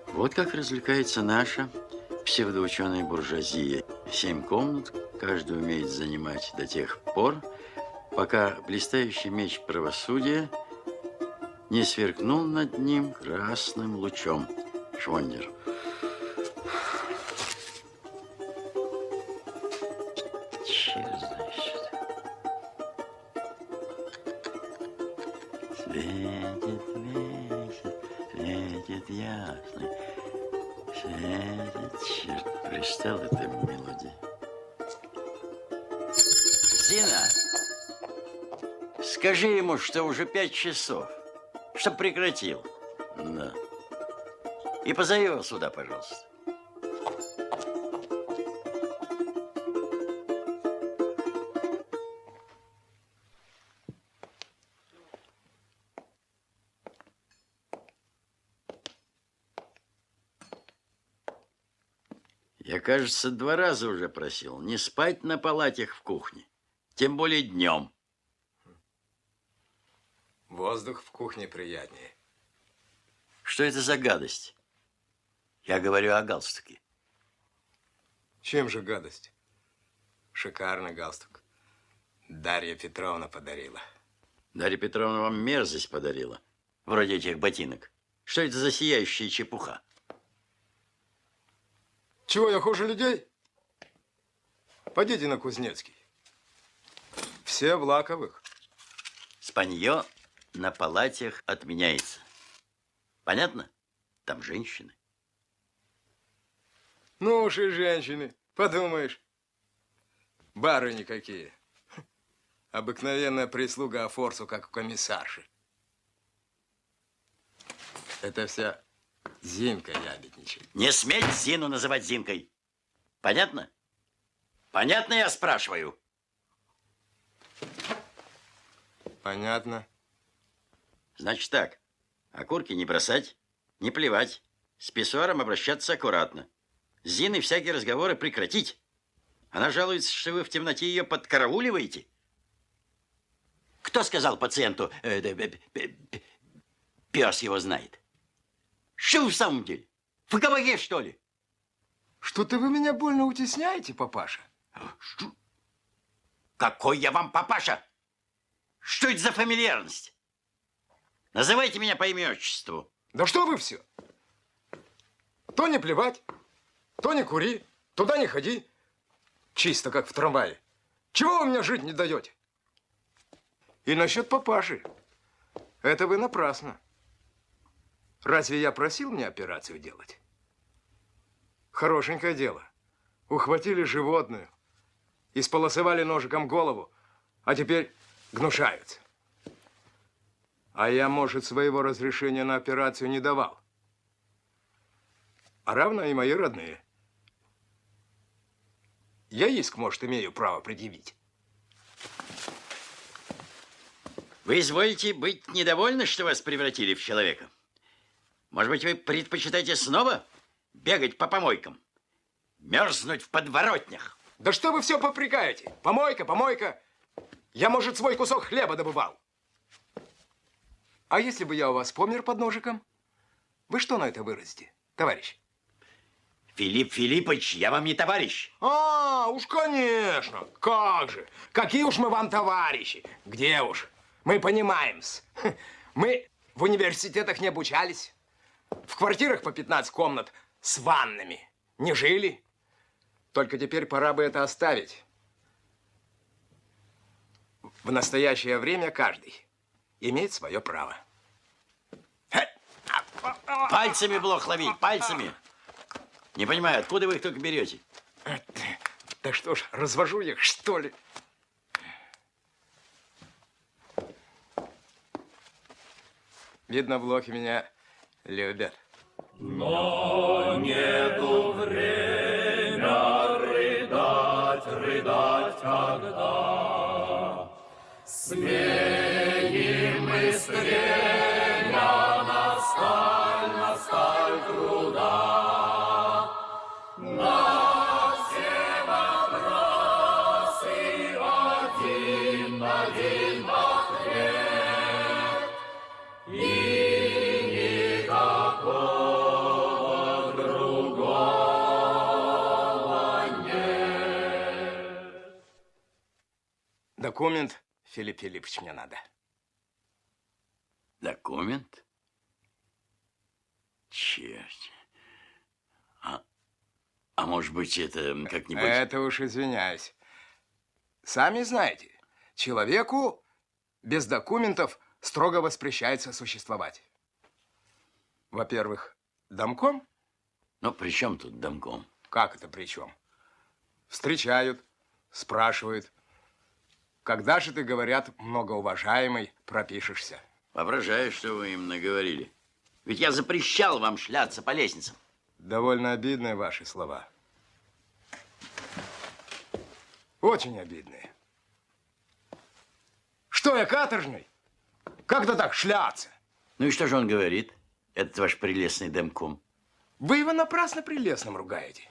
[SPEAKER 4] Вот как развлекается наша псевдоученая буржуазия. 7 комнат, каждый умеет занимать до тех пор, пока блистающий меч правосудия не сверкнул над ним красным лучом. Швондер. Черт знает что. Светит месяц, светит ясный. Светит, черт, пристал эта мелодия. Зина, скажи ему, что уже 5 часов, чтоб прекратил. Да. И позови его сюда, пожалуйста. Я, кажется, 2 раза уже просил не спать на палатях в кухне, тем более днем.
[SPEAKER 1] Воздух в кухне приятнее.
[SPEAKER 4] Что это за гадость? Я говорю о галстуке.
[SPEAKER 1] Чем же гадость? Шикарный галстук. Дарья Петровна подарила.
[SPEAKER 4] Дарья Петровна вам мерзость подарила, вроде этих ботинок. Что это за сияющая чепуха?
[SPEAKER 1] Чего, я хуже людей? Пойдите на Кузнецкий. Все в лаковых.
[SPEAKER 4] Спанье на палатях отменяется. Понятно? Там женщины.
[SPEAKER 1] Ну уж и женщины, подумаешь. Барыни какие. Обыкновенная прислуга форсу, как у комиссарши. Это вся Зинка ябедничает.
[SPEAKER 4] Не сметь Зину называть Зинкой. Понятно? Понятно, я спрашиваю?
[SPEAKER 1] Понятно.
[SPEAKER 4] Значит так, окурки не бросать, не плевать, с писсуаром обращаться аккуратно. С Зиной всякие разговоры прекратить. Она жалуется, что вы в темноте ее подкарауливаете. Кто сказал пациенту, пес его знает? Что вы в самом деле? В кабаке, что ли?
[SPEAKER 1] Что-то вы меня больно утесняете, папаша.
[SPEAKER 4] Что? Какой я вам папаша? Что это за фамильярность? Называйте меня по имени-отчеству.
[SPEAKER 1] Да что вы все? То не плевать, то не кури, туда не ходи. Чисто как в трамвае. Чего вы мне жить не даете? И насчет папаши. Это вы напрасно. Разве я просил мне операцию делать? Хорошенькое дело. Ухватили животную, исполосовали ножиком голову, а теперь гнушаются. А я, может, своего разрешения на операцию не давал. А равно и мои родные. Я иск, может, имею право предъявить.
[SPEAKER 4] Вы изволите быть недовольны, что вас превратили в человека? Может быть, вы предпочитаете снова бегать по помойкам? Мерзнуть в подворотнях?
[SPEAKER 1] Да что вы все попрекаете? Помойка, помойка. Я, может, свой кусок хлеба добывал. А если бы я у вас помер под ножиком? Вы что на это выразите, товарищ?
[SPEAKER 4] Филипп Филиппович, я вам не товарищ.
[SPEAKER 1] А, уж конечно. Как же. Какие уж мы вам товарищи. Где уж. Мы понимаем-с. Мы в университетах не обучались. В квартирах по 15 комнат с ваннами не жили. Только теперь пора бы это оставить. В настоящее время каждый имеет свое право.
[SPEAKER 4] Пальцами блох ловить, пальцами. Не понимаю, откуда вы их только берете?
[SPEAKER 1] Да что ж, развожу их, что ли? Видно, блохи меня любят.
[SPEAKER 2] Но нету время рыдать, рыдать, когда смеем мы стремя на сталь труда. На все вопросы
[SPEAKER 1] Документ, Филипп Филиппович, мне надо.
[SPEAKER 4] Документ? Черт. А может быть, это как-нибудь...
[SPEAKER 1] Это уж извиняюсь. Сами знаете, человеку без документов строго воспрещается существовать. Во-первых, домком.
[SPEAKER 4] Ну, при чем тут домком?
[SPEAKER 1] Как это при чем? Встречают, спрашивают. Когда же ты, говорят, многоуважаемый, пропишешься?
[SPEAKER 4] Воображаю, что вы им наговорили. Ведь я запрещал вам шляться по лестницам.
[SPEAKER 1] Довольно обидные ваши слова. Очень обидные. Что я, каторжный? Как-то так шляться?
[SPEAKER 4] Ну и что же он говорит, этот ваш прелестный домком?
[SPEAKER 1] Вы его напрасно прелестным ругаете.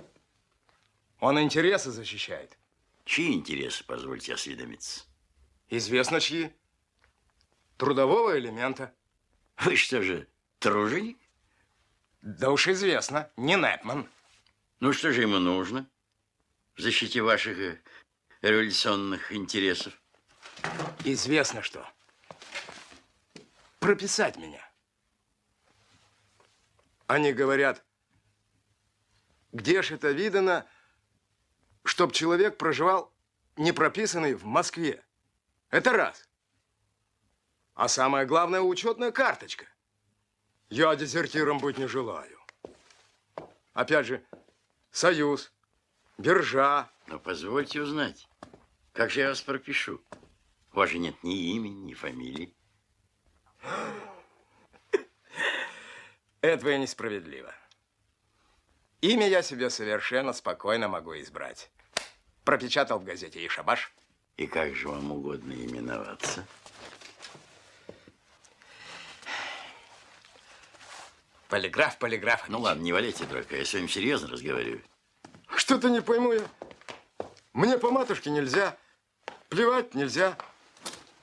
[SPEAKER 1] Он интересы защищает.
[SPEAKER 4] Чьи интересы, позвольте осведомиться?
[SPEAKER 1] Известно чьи. Трудового элемента.
[SPEAKER 4] Вы что же, труженик?
[SPEAKER 1] Да уж известно, не Непман.
[SPEAKER 4] Ну что же ему нужно в защите ваших революционных интересов?
[SPEAKER 1] Известно что. Прописать меня. Они говорят, где ж это видано, чтоб человек проживал не прописанный в Москве. Это раз. А самое главное, учетная карточка. Я дезертиром быть не желаю. Опять же, союз, биржа.
[SPEAKER 4] Но позвольте узнать, как же я вас пропишу? У вас же нет ни имени, ни фамилии.
[SPEAKER 1] Этого несправедливо. Имя я себе совершенно спокойно могу избрать. Пропечатал в газете и шабаш.
[SPEAKER 4] И как же вам угодно именоваться?
[SPEAKER 1] Полиграф, полиграф.
[SPEAKER 4] Ну ладно, не валяйте дурака, я с вами серьезно разговариваю.
[SPEAKER 1] Что-то не пойму я. Мне по матушке нельзя, плевать нельзя.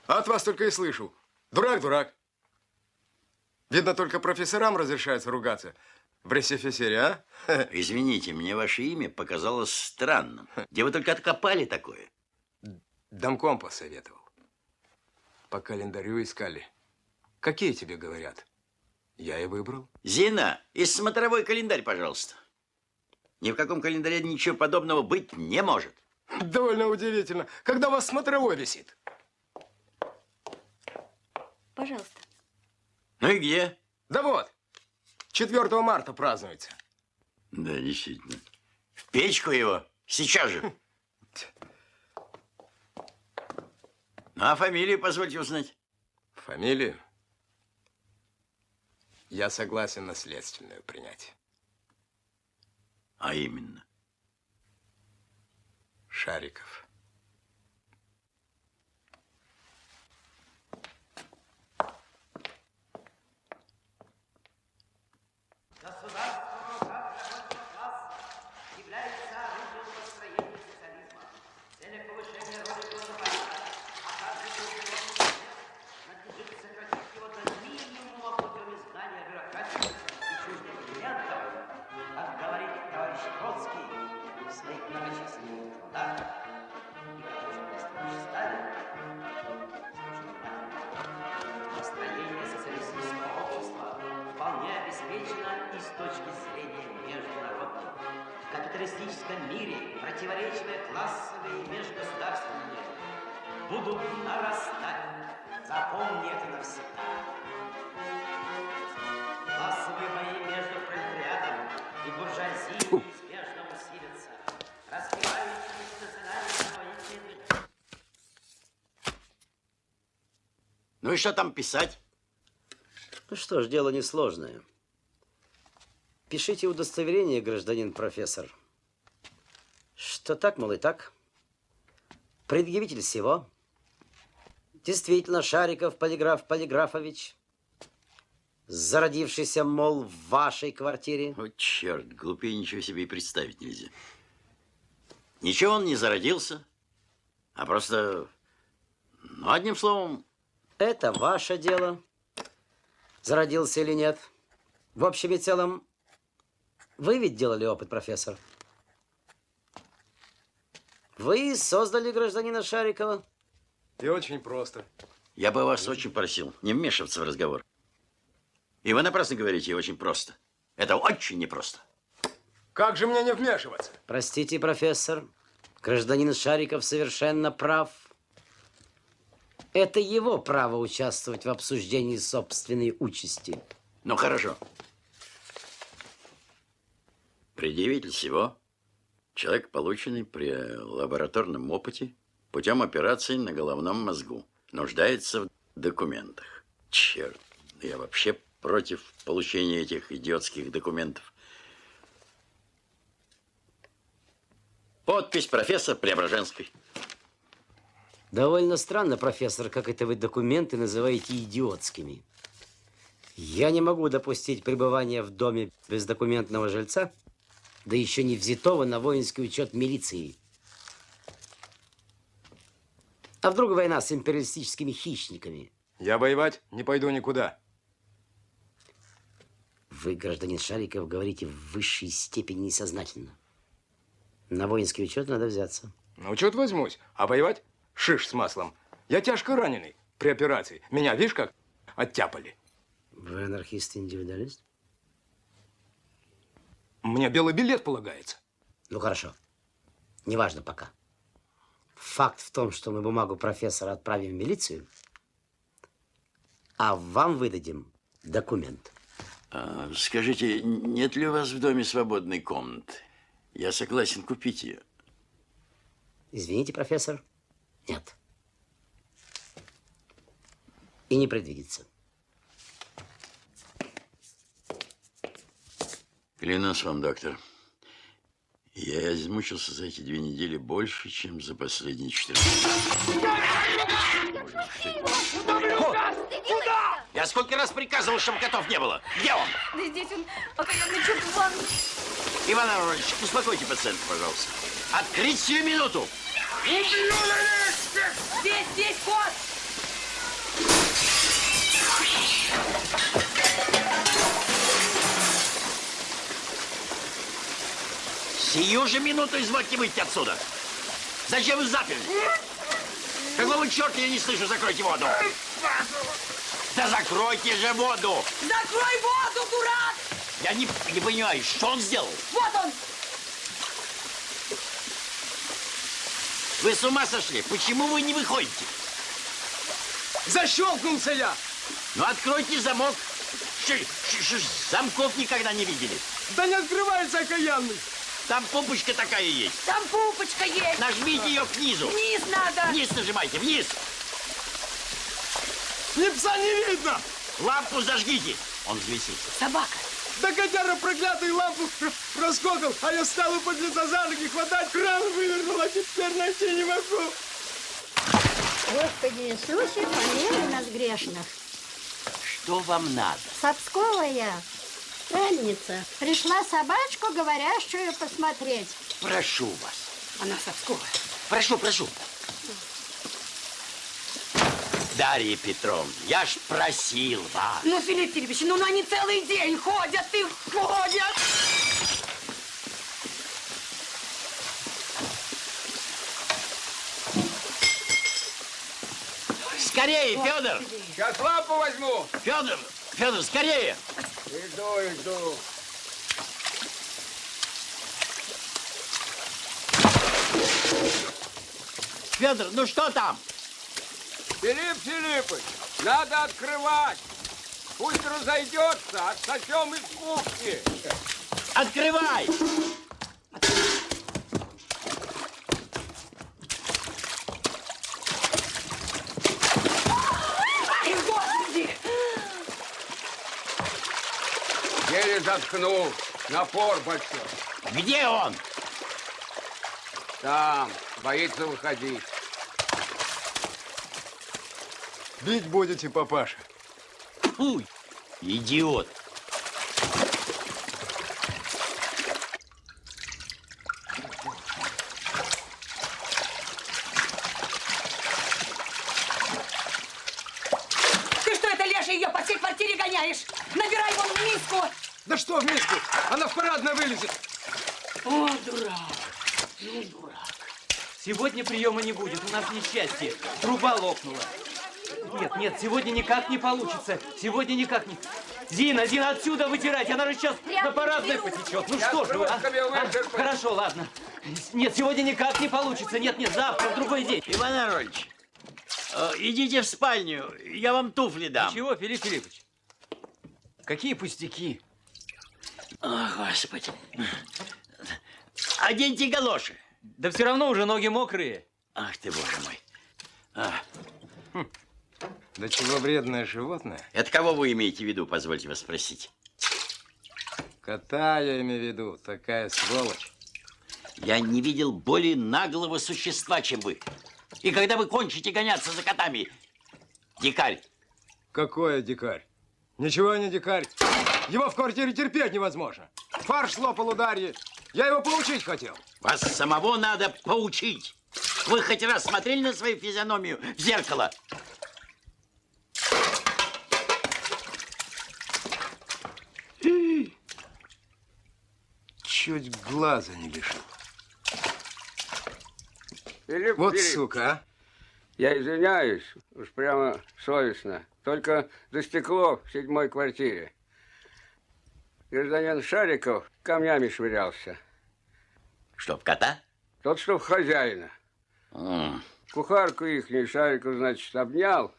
[SPEAKER 1] А от вас только и слышу. Дурак, дурак. Видно, только профессорам разрешается ругаться в ресифесере, а?
[SPEAKER 4] Извините, мне ваше имя показалось странным. Где вы только откопали такое?
[SPEAKER 1] Домком посоветовал. По календарю искали. Какие тебе говорят? Я и выбрал.
[SPEAKER 4] Зина, из смотровой календарь, пожалуйста. Ни в каком календаре ничего подобного быть не может.
[SPEAKER 1] Довольно удивительно. Когда у вас смотровой висит?
[SPEAKER 3] Пожалуйста.
[SPEAKER 4] Ну и где?
[SPEAKER 1] Да вот, 4 марта празднуется.
[SPEAKER 4] Да, действительно. В печку его. Сейчас же. Ну, а фамилию позвольте узнать.
[SPEAKER 1] Фамилию? Я согласен наследственную принять.
[SPEAKER 4] А именно?
[SPEAKER 1] Шариков.
[SPEAKER 4] Ну и что там писать?
[SPEAKER 10] Ну что ж, дело несложное. Пишите удостоверение, гражданин профессор, что так, мол, и так. Предъявитель всего. Действительно, Шариков Полиграф Полиграфович, зародившийся, мол, в вашей квартире.
[SPEAKER 4] О, черт, глупее ничего себе и представить нельзя. Ничего он не зародился, а просто, ну, одним словом...
[SPEAKER 10] Это ваше дело, зародился или нет. В общем и целом, вы ведь делали опыт, профессор. Вы создали гражданина Шарикова
[SPEAKER 1] И очень просто.
[SPEAKER 4] Я бы вас очень просил не вмешиваться в разговор. И вы напрасно говорите, очень просто. Это очень непросто.
[SPEAKER 1] Как же мне не вмешиваться?
[SPEAKER 10] Простите, профессор, гражданин Шариков совершенно прав. Это его право участвовать в обсуждении собственной участи.
[SPEAKER 4] Ну, хорошо. Предъявитель всего человек, полученный при лабораторном опыте путем операции на головном мозгу, нуждается в документах. Черт, я вообще против получения этих идиотских документов. Подпись профессор Преображенской.
[SPEAKER 10] Довольно странно, профессор, как это вы документы называете идиотскими. Я не могу допустить пребывания в доме бездокументного жильца, да еще не взятого на воинский учет милиции. А вдруг война с империалистическими хищниками?
[SPEAKER 1] Я воевать не пойду никуда.
[SPEAKER 10] Вы, гражданин Шариков, говорите в высшей степени несознательно. На воинский учет надо взяться.
[SPEAKER 1] На учет возьмусь, а воевать шиш с маслом. Я тяжко раненый при операции. Меня, видишь, как оттяпали.
[SPEAKER 10] Вы анархист-индивидуалист?
[SPEAKER 1] Мне белый билет полагается.
[SPEAKER 10] Ну, хорошо. Неважно пока. Факт в том, что мы бумагу профессора отправим в милицию, а вам выдадим документ.
[SPEAKER 4] Скажите, нет ли у вас в доме свободной комнаты? Я согласен купить ее.
[SPEAKER 10] Извините, профессор, нет. И не предвидится.
[SPEAKER 4] Клянусь вам, доктор, я измучился за эти 2 недели больше, чем за последние 4 года.
[SPEAKER 2] Куда?
[SPEAKER 4] Я сколько раз приказывал, чтобы котов не было. Где он?
[SPEAKER 3] Да здесь он, окаянный черт в ванну.
[SPEAKER 4] Иван Иванович, успокойте пациента, пожалуйста. Открыть сию минуту!
[SPEAKER 8] Здесь кот!
[SPEAKER 4] Сию же минуту извольте выйти отсюда. Зачем вы заперли? Какого черта я не слышу? Закройте воду. Да закройте же воду!
[SPEAKER 8] Закрой воду, дурак!
[SPEAKER 4] Я не понимаю, что он сделал?
[SPEAKER 8] Вот он!
[SPEAKER 4] Вы с ума сошли? Почему вы не выходите?
[SPEAKER 1] Защелкнулся я!
[SPEAKER 4] Ну, откройте замок. Замков никогда не видели.
[SPEAKER 1] Да не открывается, окаянный!
[SPEAKER 4] Там пупочка такая есть.
[SPEAKER 8] Там пупочка есть!
[SPEAKER 4] Нажмите ее к низу.
[SPEAKER 8] Вниз надо!
[SPEAKER 4] Вниз нажимайте, вниз.
[SPEAKER 1] Ни пса не видно!
[SPEAKER 4] Лампу зажгите. Он взвесился.
[SPEAKER 8] Собака!
[SPEAKER 1] Да котяра проклятый лампу раскокал, а я стал и подлеца за ноги хватать, кран вывернул, а теперь найти не могу.
[SPEAKER 19] Господи Иисусе, помилуй нас грешных.
[SPEAKER 4] Что вам надо?
[SPEAKER 19] Сапсковая странница. Пришла собачку, говорящую, посмотреть.
[SPEAKER 4] Прошу вас.
[SPEAKER 8] Она Сапсковая.
[SPEAKER 4] Прошу. Дарья Петровна, я ж просил вас.
[SPEAKER 8] Ну, Филипп Филиппович, ну они целый день ходят и ходят.
[SPEAKER 4] Скорее, Федор!
[SPEAKER 5] Сейчас лампу возьму.
[SPEAKER 4] Федор, скорее!
[SPEAKER 5] Иду.
[SPEAKER 4] Федор, ну что там?
[SPEAKER 5] Филипп Филиппович, надо открывать. Пусть разойдется, отсосем из кухни.
[SPEAKER 4] Открывай!
[SPEAKER 8] Господи!
[SPEAKER 5] Еле заткнул. Напор большой.
[SPEAKER 4] Где он?
[SPEAKER 5] Там. Боится выходить.
[SPEAKER 1] Бить будете, папаша?
[SPEAKER 4] Фу, идиот.
[SPEAKER 8] Ты что, это леший ее по всей квартире гоняешь? Набирай его в миску.
[SPEAKER 1] Да что в миску? Она в парадное вылезет.
[SPEAKER 8] О, дурак. Ну, дурак.
[SPEAKER 17] Сегодня приема не будет, у нас несчастье. Труба лопнула. Нет, нет, сегодня никак не получится. Сегодня никак не... Зина, отсюда вытирать, она же сейчас на парадной потечет. Ну что же вы, а? Хорошо, ладно. Нет, сегодня никак не получится. Нет, завтра, в другой день.
[SPEAKER 4] Иван Арольевич, идите в спальню, я вам туфли дам.
[SPEAKER 17] Чего, Филипп Филиппович? Какие пустяки?
[SPEAKER 4] О, Господи. Оденьте галоши.
[SPEAKER 17] Да все равно уже ноги мокрые.
[SPEAKER 4] Ах ты, боже мой.
[SPEAKER 1] Да чего вредное животное?
[SPEAKER 4] Это кого вы имеете в виду, позвольте вас спросить?
[SPEAKER 1] Кота я имею в виду, такая сволочь.
[SPEAKER 4] Я не видел более наглого существа, чем вы. И когда вы кончите гоняться за котами, дикарь.
[SPEAKER 1] Какой дикарь? Ничего не дикарь. Его в квартире терпеть невозможно. Фарш слопал у Дарьи. Я его поучить хотел.
[SPEAKER 4] Вас самого надо поучить. Вы хоть раз смотрели на свою физиономию в зеркало?
[SPEAKER 1] Чуть глаза не лишил.
[SPEAKER 5] Филипп
[SPEAKER 1] Вот
[SPEAKER 5] Филиппович,
[SPEAKER 1] сука, а.
[SPEAKER 5] Я извиняюсь, уж прямо совестно. Только за стекло в 7-й квартире. Гражданин Шариков камнями швырялся.
[SPEAKER 4] Чтоб кота?
[SPEAKER 5] Тот, что в хозяина. Кухарку ихнюю Шариков, значит, обнял.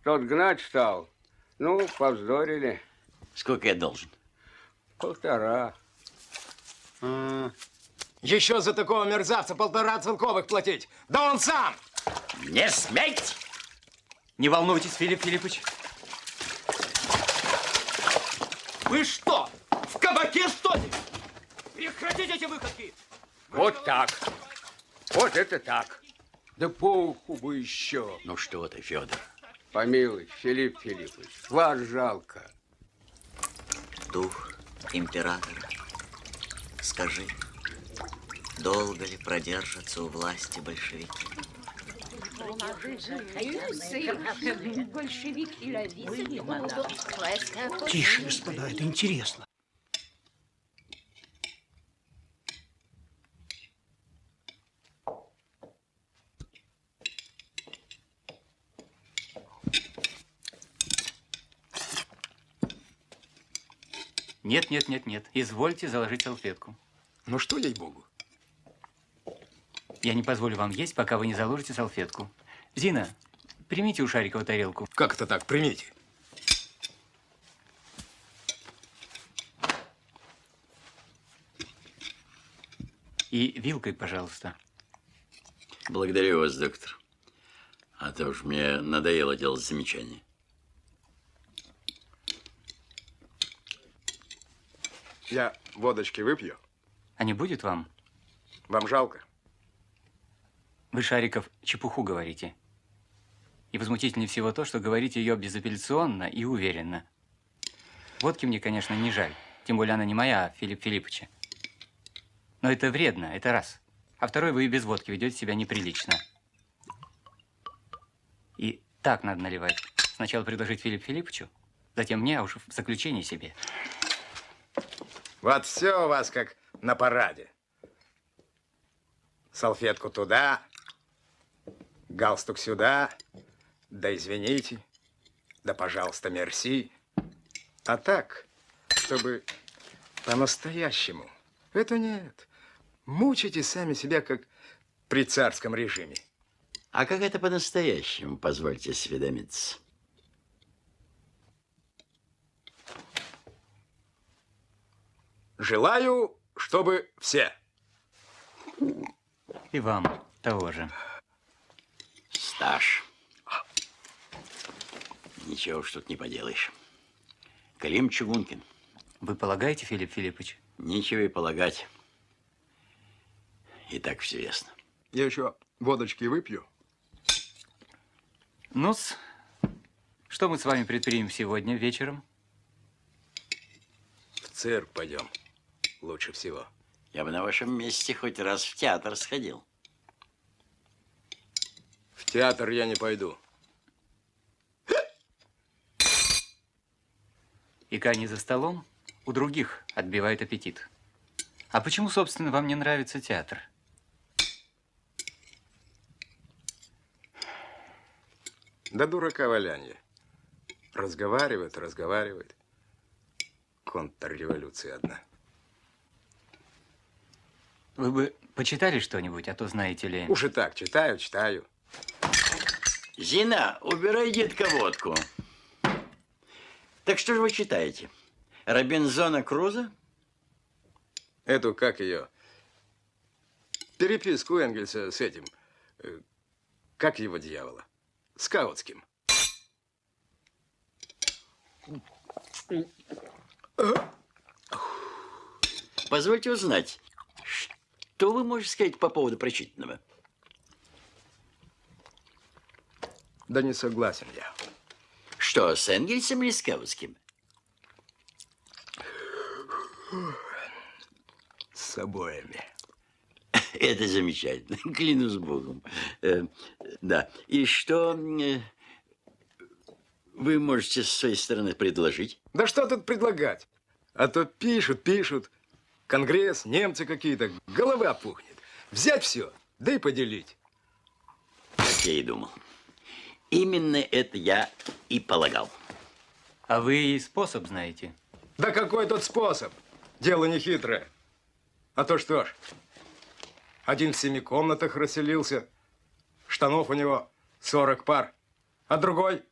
[SPEAKER 5] Тот гнать стал. Ну, повздорили.
[SPEAKER 4] Сколько я должен?
[SPEAKER 5] 1,5.
[SPEAKER 1] Еще за такого мерзавца 1,5 целковых платить. Да он сам!
[SPEAKER 4] Не смейте!
[SPEAKER 17] Не волнуйтесь, Филипп Филиппович. Вы что, в кабаке, что ли? Прекратите эти выходки!
[SPEAKER 5] Вот так. Вот это так. Да по уху бы еще.
[SPEAKER 4] Ну что ты, Федор?
[SPEAKER 5] Помилуй, Филипп Филиппович, вас жалко.
[SPEAKER 20] Дух императора, скажи, долго ли продержатся у власти большевики?
[SPEAKER 13] Тише, господа, это интересно.
[SPEAKER 6] Нет. Извольте заложить салфетку.
[SPEAKER 1] Ну что, ей-богу?
[SPEAKER 6] Я не позволю вам есть, пока вы не заложите салфетку. Зина, примите у Шарикова тарелку.
[SPEAKER 1] Как это так? Примите.
[SPEAKER 6] И вилкой, пожалуйста.
[SPEAKER 4] Благодарю вас, доктор. А то уж мне надоело делать замечания.
[SPEAKER 1] Я водочки выпью.
[SPEAKER 6] А не будет вам?
[SPEAKER 1] Вам жалко?
[SPEAKER 6] Вы, Шариков, чепуху говорите. И возмутительнее всего то, что говорите ее безапелляционно и уверенно. Водки мне, конечно, не жаль. Тем более она не моя, а Филиппа Филипповича. Но это вредно, это раз. А второй, вы и без водки ведете себя неприлично. И так надо наливать. Сначала предложить Филиппу Филипповичу, затем мне, а уж в заключение себе.
[SPEAKER 1] Вот все у вас как на параде. Салфетку туда, галстук сюда, да извините, да пожалуйста, мерси. А так, чтобы по-настоящему, это нет. Мучите сами себя, как при царском режиме.
[SPEAKER 4] А как это по-настоящему, позвольте осведомиться?
[SPEAKER 1] Желаю, чтобы все.
[SPEAKER 6] И вам того же.
[SPEAKER 4] Стаж. Ничего уж тут не поделаешь. Клим Чугункин.
[SPEAKER 6] Вы полагаете, Филипп Филиппович?
[SPEAKER 4] Нечего и полагать. И так все ясно.
[SPEAKER 1] Я еще водочки выпью.
[SPEAKER 6] Ну-с, что мы с вами предпримем сегодня вечером?
[SPEAKER 1] В цирк пойдем. Лучше всего.
[SPEAKER 4] Я бы на вашем месте хоть раз в театр сходил.
[SPEAKER 1] В театр я не пойду.
[SPEAKER 6] Ика не за столом, у других отбивает аппетит. А почему, собственно, вам не нравится театр?
[SPEAKER 1] Да дурака валянье. Разговаривает. Контрреволюция одна.
[SPEAKER 6] Вы бы почитали что-нибудь, а то знаете ли...
[SPEAKER 1] Уж и так, читаю.
[SPEAKER 4] Зина, убирай, детка, водку. Так что же вы читаете? Робинзона Круза?
[SPEAKER 1] Эту, как ее? Переписку Энгельса с этим. Как его дьявола? Скаутским.
[SPEAKER 4] Позвольте узнать, что вы можете сказать по поводу прочитанного?
[SPEAKER 1] Да не согласен я.
[SPEAKER 4] Что, с Энгельсом или Скаутским?
[SPEAKER 1] С обоими.
[SPEAKER 4] Это замечательно, клянусь Богом. Да, и что вы можете с своей стороны предложить?
[SPEAKER 1] Да что тут предлагать? А то пишут. Конгресс, немцы какие-то, голова пухнет. Взять все, да и поделить.
[SPEAKER 4] Как я и думал. Именно это я и полагал.
[SPEAKER 6] А вы и способ знаете?
[SPEAKER 1] Да какой тут способ? Дело не хитрое. А то что ж, один в 7 комнатах расселился, штанов у него 40 пар, а другой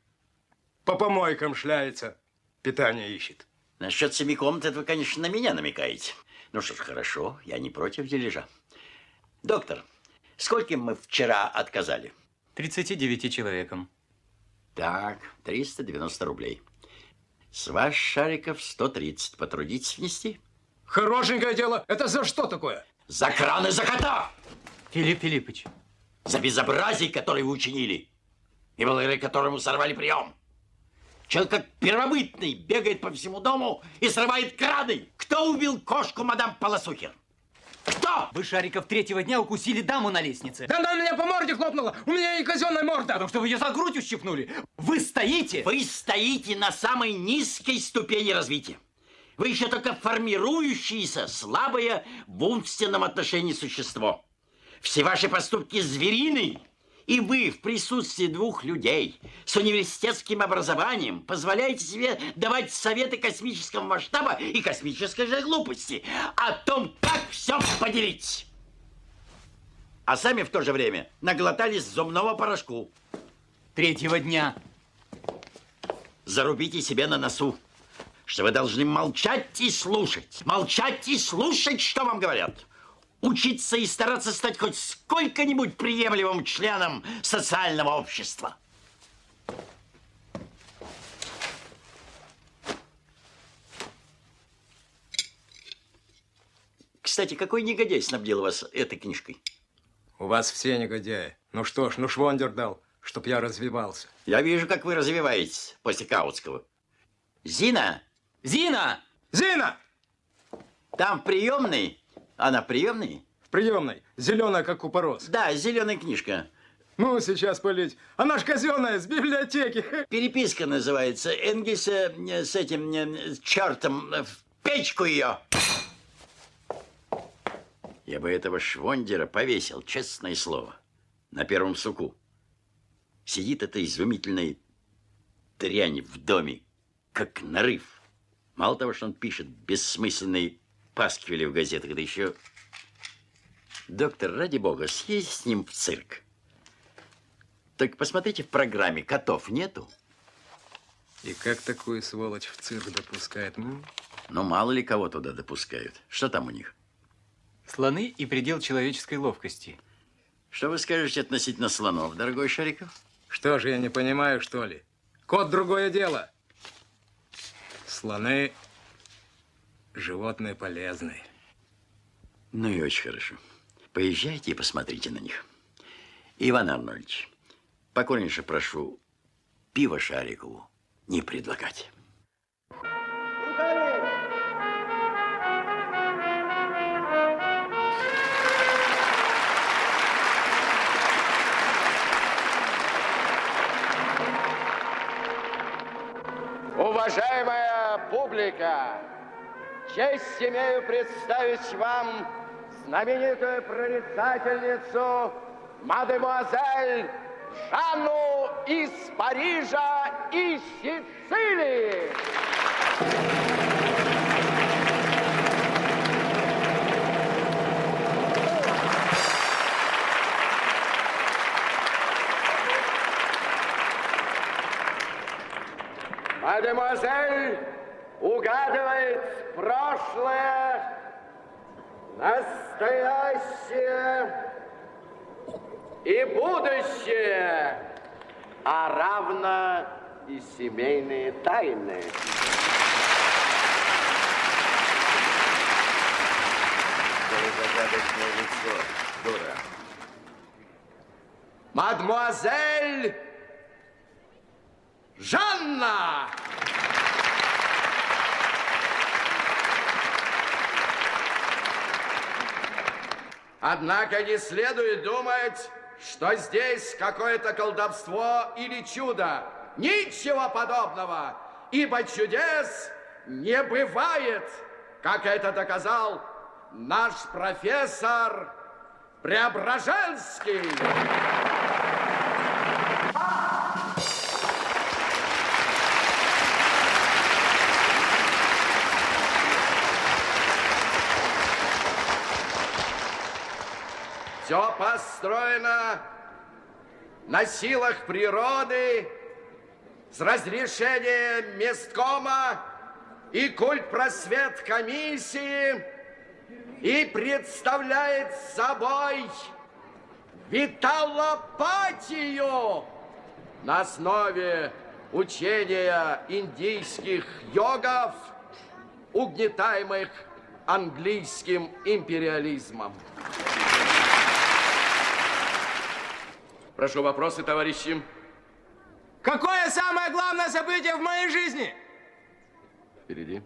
[SPEAKER 1] по помойкам шляется, питание ищет.
[SPEAKER 4] Насчет 7 комнат, это вы, конечно, на меня намекаете. Ну что ж, хорошо, я не против дележа. Доктор, скольким мы вчера отказали?
[SPEAKER 6] 39 человекам.
[SPEAKER 4] Так, 390 рублей. С вас, Шариков, 130. Потрудитесь внести?
[SPEAKER 1] Хорошенькое дело. Это за что такое?
[SPEAKER 4] За кран и за кота!
[SPEAKER 6] Филипп Филиппович.
[SPEAKER 4] За безобразие, которое вы учинили, и благодаря которому сорвали прием. Человек как первобытный бегает по всему дому и срывает краны. Кто убил кошку мадам Полосухин? Кто?
[SPEAKER 6] Вы, Шариков, 3-го дня укусили даму на лестнице.
[SPEAKER 1] Да она меня по морде хлопнула. У меня и казенная морда.
[SPEAKER 6] Потому что вы ее за грудь ущипнули. Вы стоите?
[SPEAKER 4] Вы стоите на самой низкой ступени развития. Вы еще только формирующееся, слабое в умственном отношении существо. Все ваши поступки зверины. И вы в присутствии 2 людей с университетским образованием позволяете себе давать советы космического масштаба и космической же глупости о том, как все поделить. А сами в то же время наглотались зубного порошку.
[SPEAKER 6] 3-го дня.
[SPEAKER 4] Зарубите себе на носу, что вы должны молчать и слушать. Молчать и слушать, что вам говорят. Учиться и стараться стать хоть сколько-нибудь приемлемым членом социального общества. Кстати, какой негодяй снабдил вас этой книжкой?
[SPEAKER 1] У вас все негодяи. Ну что ж, швондер дал, чтоб я развивался.
[SPEAKER 4] Я вижу, как вы развиваетесь после Каутского. Зина!
[SPEAKER 6] Зина!
[SPEAKER 1] Зина!
[SPEAKER 4] Там в приемной. Она в приемной?
[SPEAKER 1] В приемной. Зеленая, как купорос.
[SPEAKER 4] Да, зеленая книжка.
[SPEAKER 1] Ну, сейчас полить. Она ж казенная, с библиотеки.
[SPEAKER 4] Переписка называется. Энгельса с этим чертом в печку ее. Я бы этого швондера повесил, честное слово, на первом суку. Сидит эта изумительная дрянь в доме, как нарыв. Мало того, что он пишет бессмысленные пасквили в газетах, да еще... Доктор, ради бога, съезди с ним в цирк. Только посмотрите, в программе котов нету.
[SPEAKER 1] И как такую сволочь в цирк допускает?
[SPEAKER 4] Ну, мало ли кого туда допускают. Что там у них?
[SPEAKER 6] Слоны и предел человеческой ловкости.
[SPEAKER 4] Что вы скажете относительно слонов, дорогой Шариков?
[SPEAKER 1] Что же, я не понимаю, что ли? Кот – другое дело. Слоны – животные полезные.
[SPEAKER 4] Ну и очень хорошо. Поезжайте и посмотрите на них. Иван Арнольдович, покорнейше прошу пиво Шарикову не предлагать.
[SPEAKER 21] Уважаемая публика, честь имею представить вам знаменитую прорицательницу мадемуазель Жанну из Парижа и Сицилии. Мадемуазель угадывает прошлое, настоящее и будущее, а равно и семейные тайны.
[SPEAKER 4] Загадочное лицо, дура.
[SPEAKER 21] Мадемуазель Жанна! Однако не следует думать, что здесь какое-то колдовство или чудо. Ничего подобного, ибо чудес не бывает, как это доказал наш профессор Преображенский. Все построено на силах природы с разрешения месткома и культпросвет комиссии и представляет собой виталопатию на основе учения индийских йогов, угнетаемых английским империализмом. Прошу вопросы, товарищи.
[SPEAKER 18] Какое самое главное событие в моей жизни?
[SPEAKER 21] Впереди.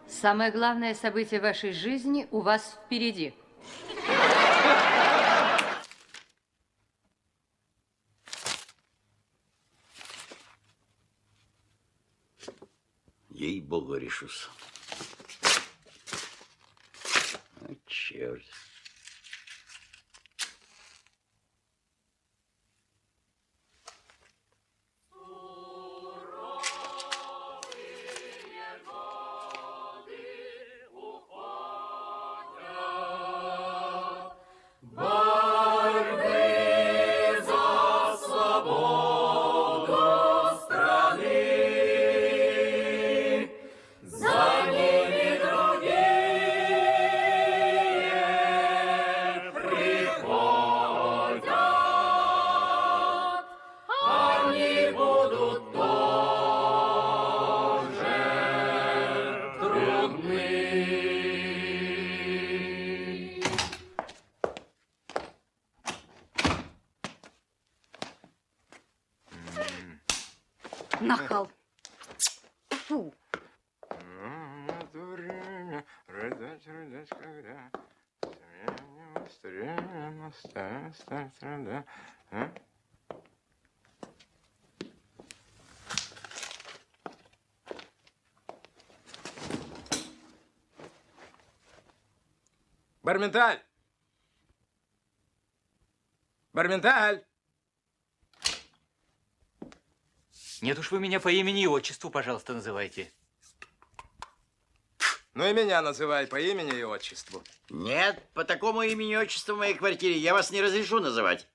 [SPEAKER 11] Самое главное событие вашей жизни у вас впереди.
[SPEAKER 4] Ей-богу, решусь. О, черт.
[SPEAKER 3] Нахал. Фу.
[SPEAKER 18] Барменталь! Барменталь!
[SPEAKER 6] Нет уж, вы меня по имени и отчеству, пожалуйста, называйте.
[SPEAKER 18] Ну и меня называй по имени и отчеству.
[SPEAKER 4] Нет, по такому имени и отчеству в моей квартире я вас не разрешу называть.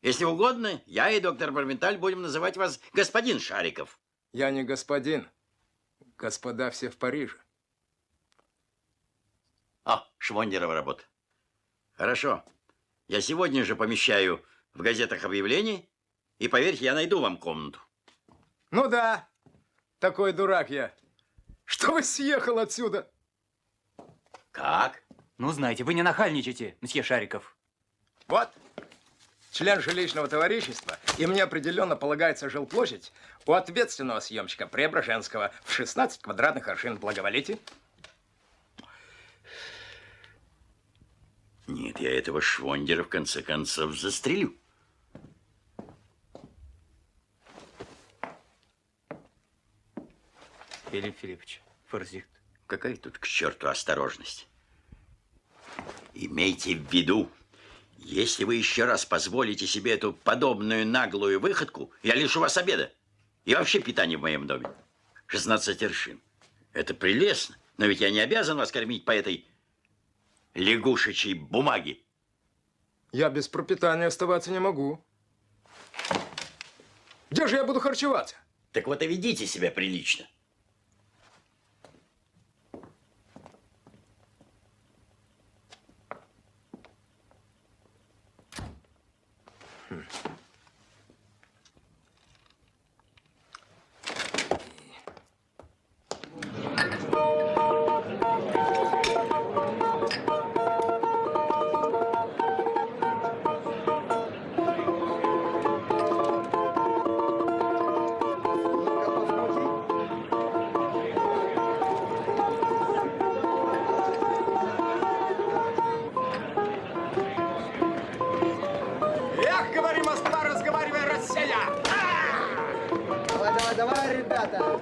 [SPEAKER 4] Если угодно, я и доктор Барменталь будем называть вас господин Шариков.
[SPEAKER 18] Я не господин. Господа все в Париже.
[SPEAKER 4] О, Швондерова работа. Хорошо. Я сегодня же помещаю в газетах объявлений, и, поверьте, я найду вам комнату.
[SPEAKER 18] Ну да, такой дурак я. Что вы съехал отсюда?
[SPEAKER 4] Как?
[SPEAKER 6] Ну, знаете, вы не нахальничайте, мсье Шариков.
[SPEAKER 18] Вот, член жилищного товарищества, и мне определенно полагается жилплощадь у ответственного съемщика Преображенского в 16 квадратных аршин. Благоволите?
[SPEAKER 4] Нет, я этого Швондера в конце концов застрелю.
[SPEAKER 6] Филипп Филиппович, Форзихт.
[SPEAKER 4] Какая тут к черту осторожность? Имейте в виду, Если вы еще раз позволите себе эту подобную наглую выходку, я лишу вас обеда. И вообще питания в моем доме. 16 аршин. Это прелестно. Но ведь я не обязан вас кормить по этой лягушечьей бумаге.
[SPEAKER 18] Я без пропитания оставаться не могу. Где же я буду харчеваться?
[SPEAKER 4] Так вот и ведите себя прилично.
[SPEAKER 18] Эх, говори, Москва, разговаривай, Россия!
[SPEAKER 13] Давай, давай, ребята.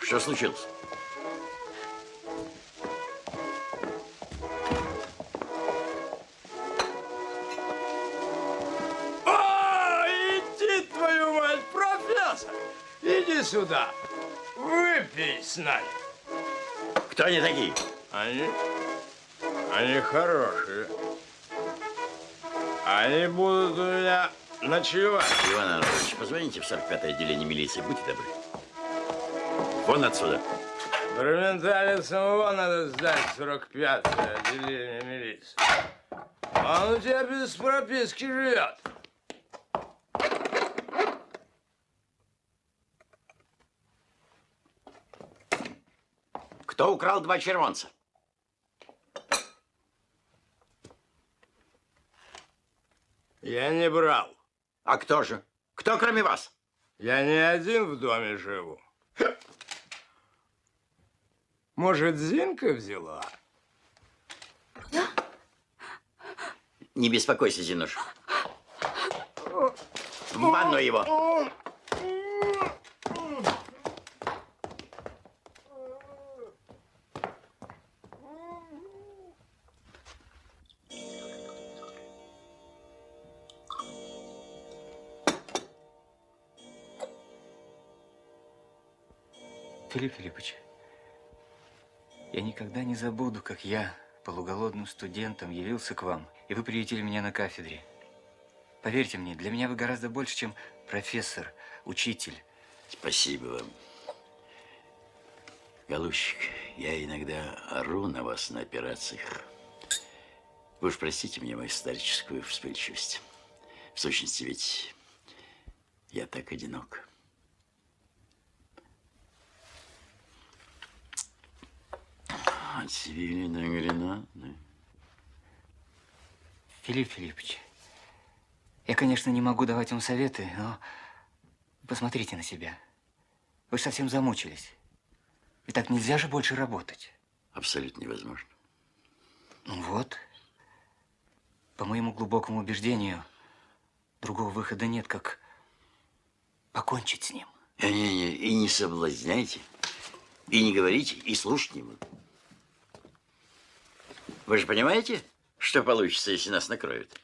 [SPEAKER 4] Что случилось?
[SPEAKER 18] Иди, твою мать, профессор! Иди сюда. Выпей с нами.
[SPEAKER 4] Кто они такие?
[SPEAKER 18] Они хорошие. Они будут у меня ночевать.
[SPEAKER 4] Иван Андреевич, позвоните в 45-е отделение милиции, будьте добры. Вон отсюда.
[SPEAKER 18] Бравентале самого надо сдать в 45-е отделение милиции. Он у тебя без прописки живет.
[SPEAKER 4] Кто украл 2 червонца?
[SPEAKER 18] Я не брал.
[SPEAKER 4] А кто же? Кто кроме вас?
[SPEAKER 18] Я не один в доме живу. Может, Зинка взяла?
[SPEAKER 4] Не беспокойся, Зинуш. В ванну его.
[SPEAKER 6] Филипп Филиппович, я никогда не забуду, как я, полуголодным студентом, явился к вам, и вы приютили меня на кафедре. Поверьте мне, для меня вы гораздо больше, чем профессор, учитель.
[SPEAKER 4] Спасибо вам. Голубчик, я иногда ору на вас на операциях. Вы уж простите мне мою старческую вспыльчивость. В сущности, ведь я так одинок. От Севильи до Гренады.
[SPEAKER 6] Филипп Филиппович, я, конечно, не могу давать вам советы, но посмотрите на себя. Вы совсем замучились. И так нельзя же больше работать.
[SPEAKER 4] Абсолютно невозможно.
[SPEAKER 6] Ну вот. По моему глубокому убеждению, другого выхода нет, как покончить с ним.
[SPEAKER 4] И не соблазняйте, и не говорите, и слушать не буду. Вы же понимаете, что получится, если нас накроют?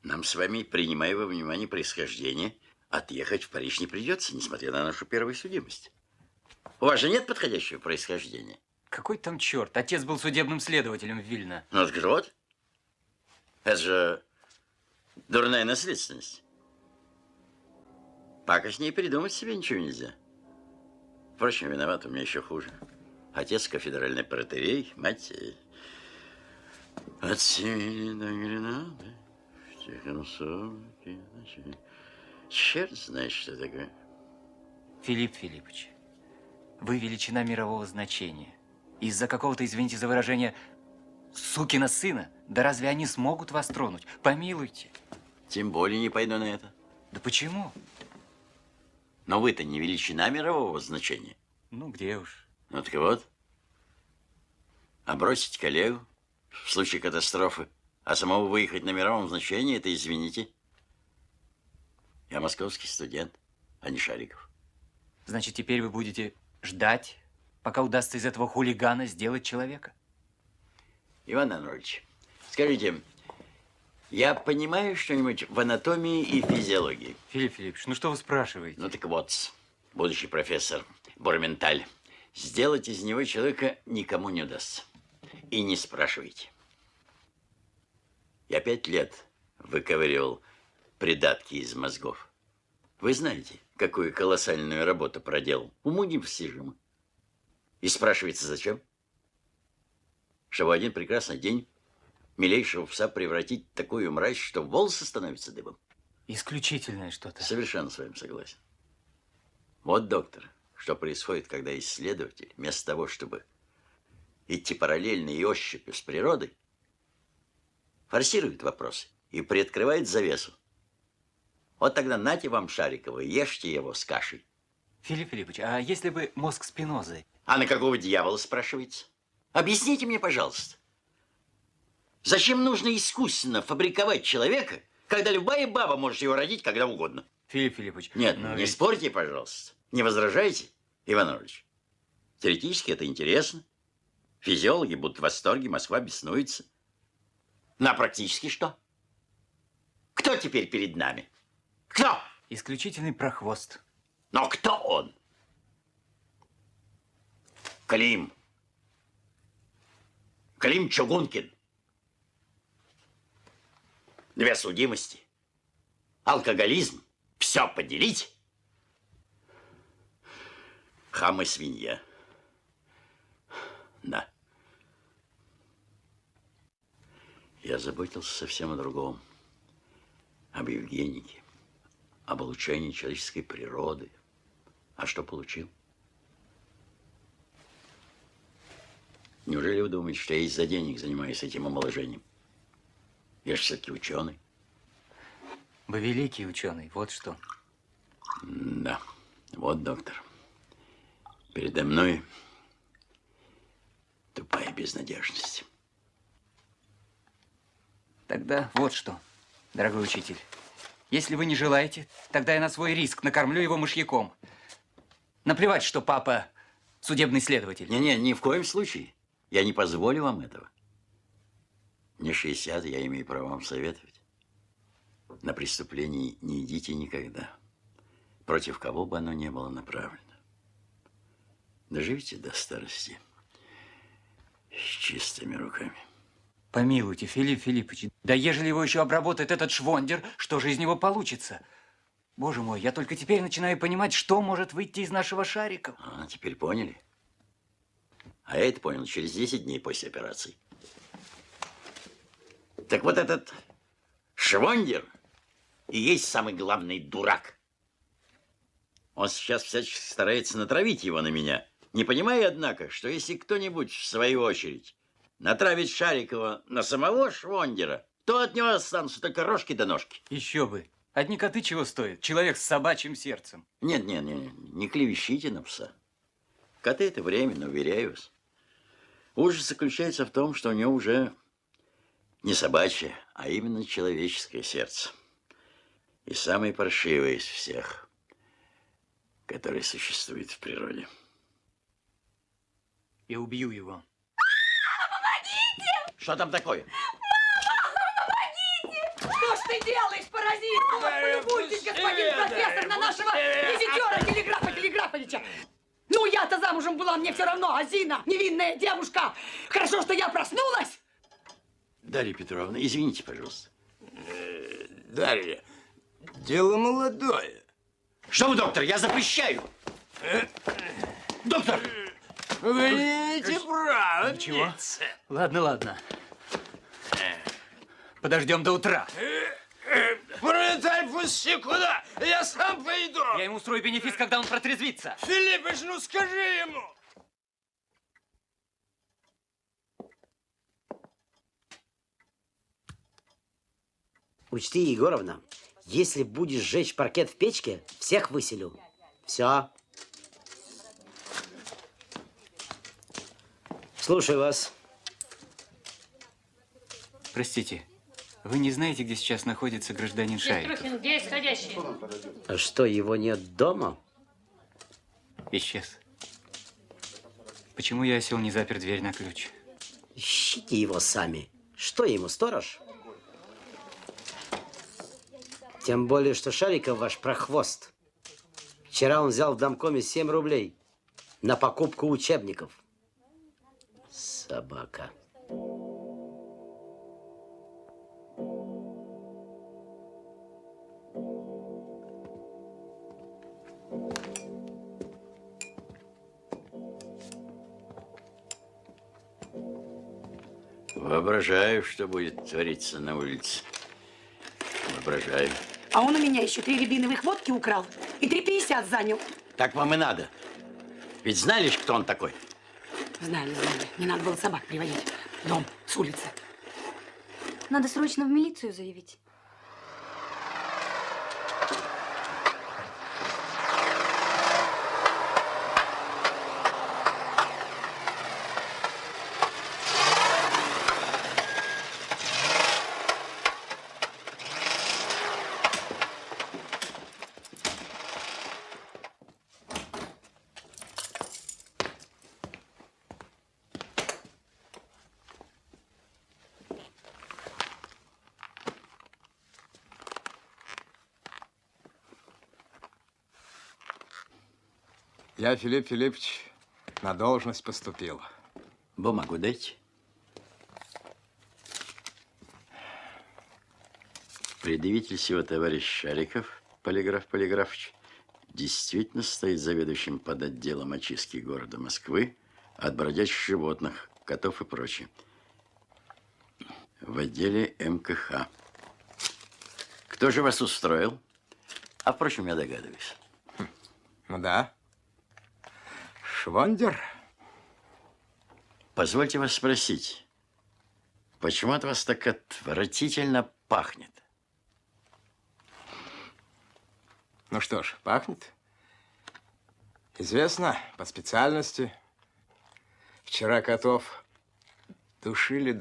[SPEAKER 4] Нам с вами, принимая во внимание происхождение, отъехать в Париж не придется, несмотря на нашу первую судимость. У вас же нет подходящего происхождения?
[SPEAKER 6] Какой там черт? Отец был судебным следователем в Вильно.
[SPEAKER 4] Ну, так вот. Это же дурная наследственность. Пакостнее придумать себе ничего нельзя. Впрочем, виноват у меня еще хуже. Отец кафедральный протерей, мать от Севильи до Гренады, в тихом сумраке ночи. Черт знает, что такое.
[SPEAKER 6] Филипп Филиппович, вы величина мирового значения. Из-за какого-то, извините за выражение, сукина сына, да разве они смогут вас тронуть? Помилуйте.
[SPEAKER 4] Тем более не пойду на это.
[SPEAKER 6] Да почему?
[SPEAKER 4] Но вы-то не величина мирового значения.
[SPEAKER 6] Ну, где уж.
[SPEAKER 4] Ну, так вот. А бросить коллегу в случае катастрофы, а самого выехать на мировом значении, это, извините, я московский студент, а не Шариков.
[SPEAKER 6] Значит, теперь вы будете ждать, пока удастся из этого хулигана сделать человека?
[SPEAKER 4] Иван Анатольевич, скажите, я понимаю что-нибудь в анатомии и физиологии?
[SPEAKER 6] Филипп Филиппович, ну что вы спрашиваете?
[SPEAKER 4] Ну так вот, будущий профессор Борменталь, сделать из него человека никому не удастся. И не спрашивайте. Я 5 лет выковыривал придатки из мозгов. Вы знаете, какую колоссальную работу проделал? Уму непостижимо. И спрашивается, зачем? Чтобы в один прекрасный день милейшего пса превратить в такую мразь, что волосы становятся дыбом.
[SPEAKER 6] Исключительное что-то.
[SPEAKER 4] Совершенно с вами согласен. Вот, доктор, что происходит, когда исследователь, вместо того, чтобы идти параллельно и ощупью с природой, форсирует вопросы и приоткрывает завесу. Вот тогда нате вам Шарикова, ешьте его с кашей.
[SPEAKER 6] Филипп Филиппович, а если бы мозг Спинозы?
[SPEAKER 4] А на какого дьявола, спрашивается? Объясните мне, пожалуйста. Зачем нужно искусственно фабриковать человека, когда любая баба может его родить когда угодно?
[SPEAKER 6] Филипп Филиппович.
[SPEAKER 4] Нет, не спорьте, пожалуйста. Не возражайте, Иван Иванович. Теоретически это интересно. Физиологи будут в восторге, Москва беснуется. На практически что? Кто теперь перед нами? Кто?
[SPEAKER 6] Исключительный прохвост.
[SPEAKER 4] Но кто он? Клим. Клим Чугункин. 2 судимости. Алкоголизм. Все поделить. Хам и свинья. Да. Я заботился совсем о другом. Об Евгенике. Об улучшении человеческой природы. А что получил? Неужели вы думаете, что я из-за денег занимаюсь этим омоложением? Я же все-таки ученый.
[SPEAKER 6] Вы великий ученый, вот что.
[SPEAKER 4] Да. Вот, доктор. Передо мной тупая безнадежность.
[SPEAKER 6] Тогда вот что, дорогой учитель. Если вы не желаете, тогда я на свой риск накормлю его мышьяком. Наплевать, что папа судебный следователь.
[SPEAKER 4] Не-не, ни в коем случае. Я не позволю вам этого. Мне 60, я имею право вам советовать. На преступление не идите никогда. Против кого бы оно ни было направлено. Доживите до старости с чистыми руками.
[SPEAKER 6] Помилуйте, Филипп Филиппович, да ежели его еще обработает этот швондер, что же из него получится? Боже мой, я только теперь начинаю понимать, что может выйти из нашего Шарика.
[SPEAKER 4] А, теперь поняли? А я это понял через 10 дней после операции. Так вот этот швондер и есть самый главный дурак. Он сейчас всячески старается натравить его на меня, не понимая, однако, что если кто-нибудь, в свою очередь, натравит Шарикова на самого швондера, то от него останутся только рожки да ножки.
[SPEAKER 6] Еще бы. Одни коты чего стоят? Человек с собачьим сердцем.
[SPEAKER 4] Нет, не клевещите на пса. Коты это временно, уверяю вас. Ужас заключается в том, что у него уже не собачье, а именно человеческое сердце. И самое паршивое из всех, которые существуют в природе.
[SPEAKER 6] Я убью его.
[SPEAKER 8] Помогите!
[SPEAKER 4] Что там такое?
[SPEAKER 8] Помогите! Что ж ты делаешь, паразит? Полюбуйтесь, господин профессор, на нашего визитера Телеграфовича. Ну, я-то замужем была, мне все равно, а Зина, невинная девушка. Хорошо, что я проснулась.
[SPEAKER 4] Дарья Петровна, извините, пожалуйста.
[SPEAKER 1] Дарья, дело молодое.
[SPEAKER 4] Что вы, доктор, я запрещаю. Доктор!
[SPEAKER 1] Вы не имеете права.
[SPEAKER 6] Ничего. Ладно. Подождем до утра.
[SPEAKER 1] Пролетай, пусти куда? Я сам пойду.
[SPEAKER 6] Я ему устрою бенефис, когда он протрезвится.
[SPEAKER 1] Филиппыч, ну скажи ему.
[SPEAKER 10] Учти, Егоровна, если будешь жечь паркет в печке, всех выселю. Все. Слушаю вас.
[SPEAKER 6] Простите, вы не знаете, где сейчас находится гражданин Шариков?
[SPEAKER 2] Трухин, где исходящий?
[SPEAKER 10] А что, его нет дома?
[SPEAKER 6] Исчез. Почему я осел не запер дверь на ключ?
[SPEAKER 10] Ищите его сами. Что ему, сторож? Тем более, что Шариков ваш прохвост. Вчера он взял в домкоме 7 рублей на покупку учебников. Собака.
[SPEAKER 4] Воображаю, что будет твориться на улице. Воображаю.
[SPEAKER 8] А он у меня еще 3 рябиновых водки украл и 3,50 занял.
[SPEAKER 4] Так вам и надо. Ведь знали ж, кто он такой?
[SPEAKER 8] Знали. Не надо было собак приводить в дом с улицы.
[SPEAKER 3] Надо срочно в милицию заявить.
[SPEAKER 18] Я, Филипп Филиппович, на должность поступил.
[SPEAKER 4] Бумагу дайте. Предъявитель всего товарищ Шариков, Полиграф Полиграфович, действительно стоит заведующим под отделом очистки города Москвы от бродячих животных, котов и прочее. В отделе МКХ. Кто же вас устроил? А впрочем, я догадываюсь.
[SPEAKER 18] Ну да. Швондер.
[SPEAKER 4] Позвольте вас спросить, почему от вас так отвратительно пахнет?
[SPEAKER 18] Ну что ж, пахнет. Известно, по специальности. Вчера котов душили.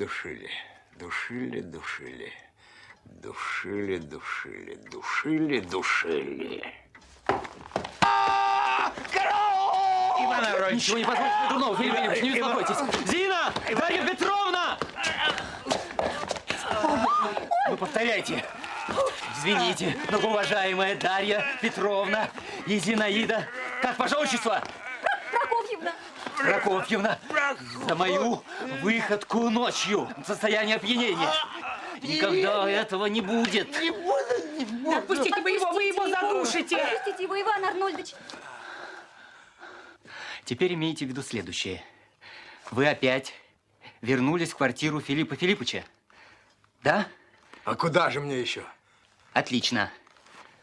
[SPEAKER 17] Иван Аронович! Ничего не послушайте, Дурнов, Филипп Филиппович, не беспокойтесь. Зина! Дарья Петровна! Вы повторяйте. Извините, многоуважаемая Дарья Петровна и Зинаида. Как ваше отчество?
[SPEAKER 3] Прокофьевна!
[SPEAKER 17] Прокофьевна, за мою выходку ночью в состоянии опьянения. Никогда этого не будет.
[SPEAKER 8] Не буду. Да отпустите вы его задушите.
[SPEAKER 3] Отпустите его, Иван Арнольдович.
[SPEAKER 6] Теперь имейте в виду следующее. Вы опять вернулись в квартиру Филиппа Филипповича. Да?
[SPEAKER 18] А куда же мне еще?
[SPEAKER 6] Отлично.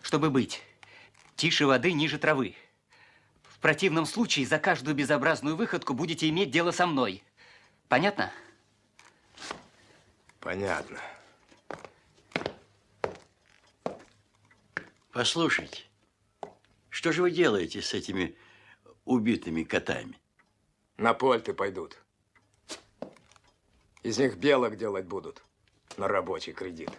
[SPEAKER 6] Чтобы быть тише воды, ниже травы. В противном случае за каждую безобразную выходку будете иметь дело со мной. Понятно?
[SPEAKER 18] Понятно.
[SPEAKER 4] Послушайте, что же вы делаете с этими убитыми котами?
[SPEAKER 18] На польты пойдут. Из них белок делать будут на рабочий кредит.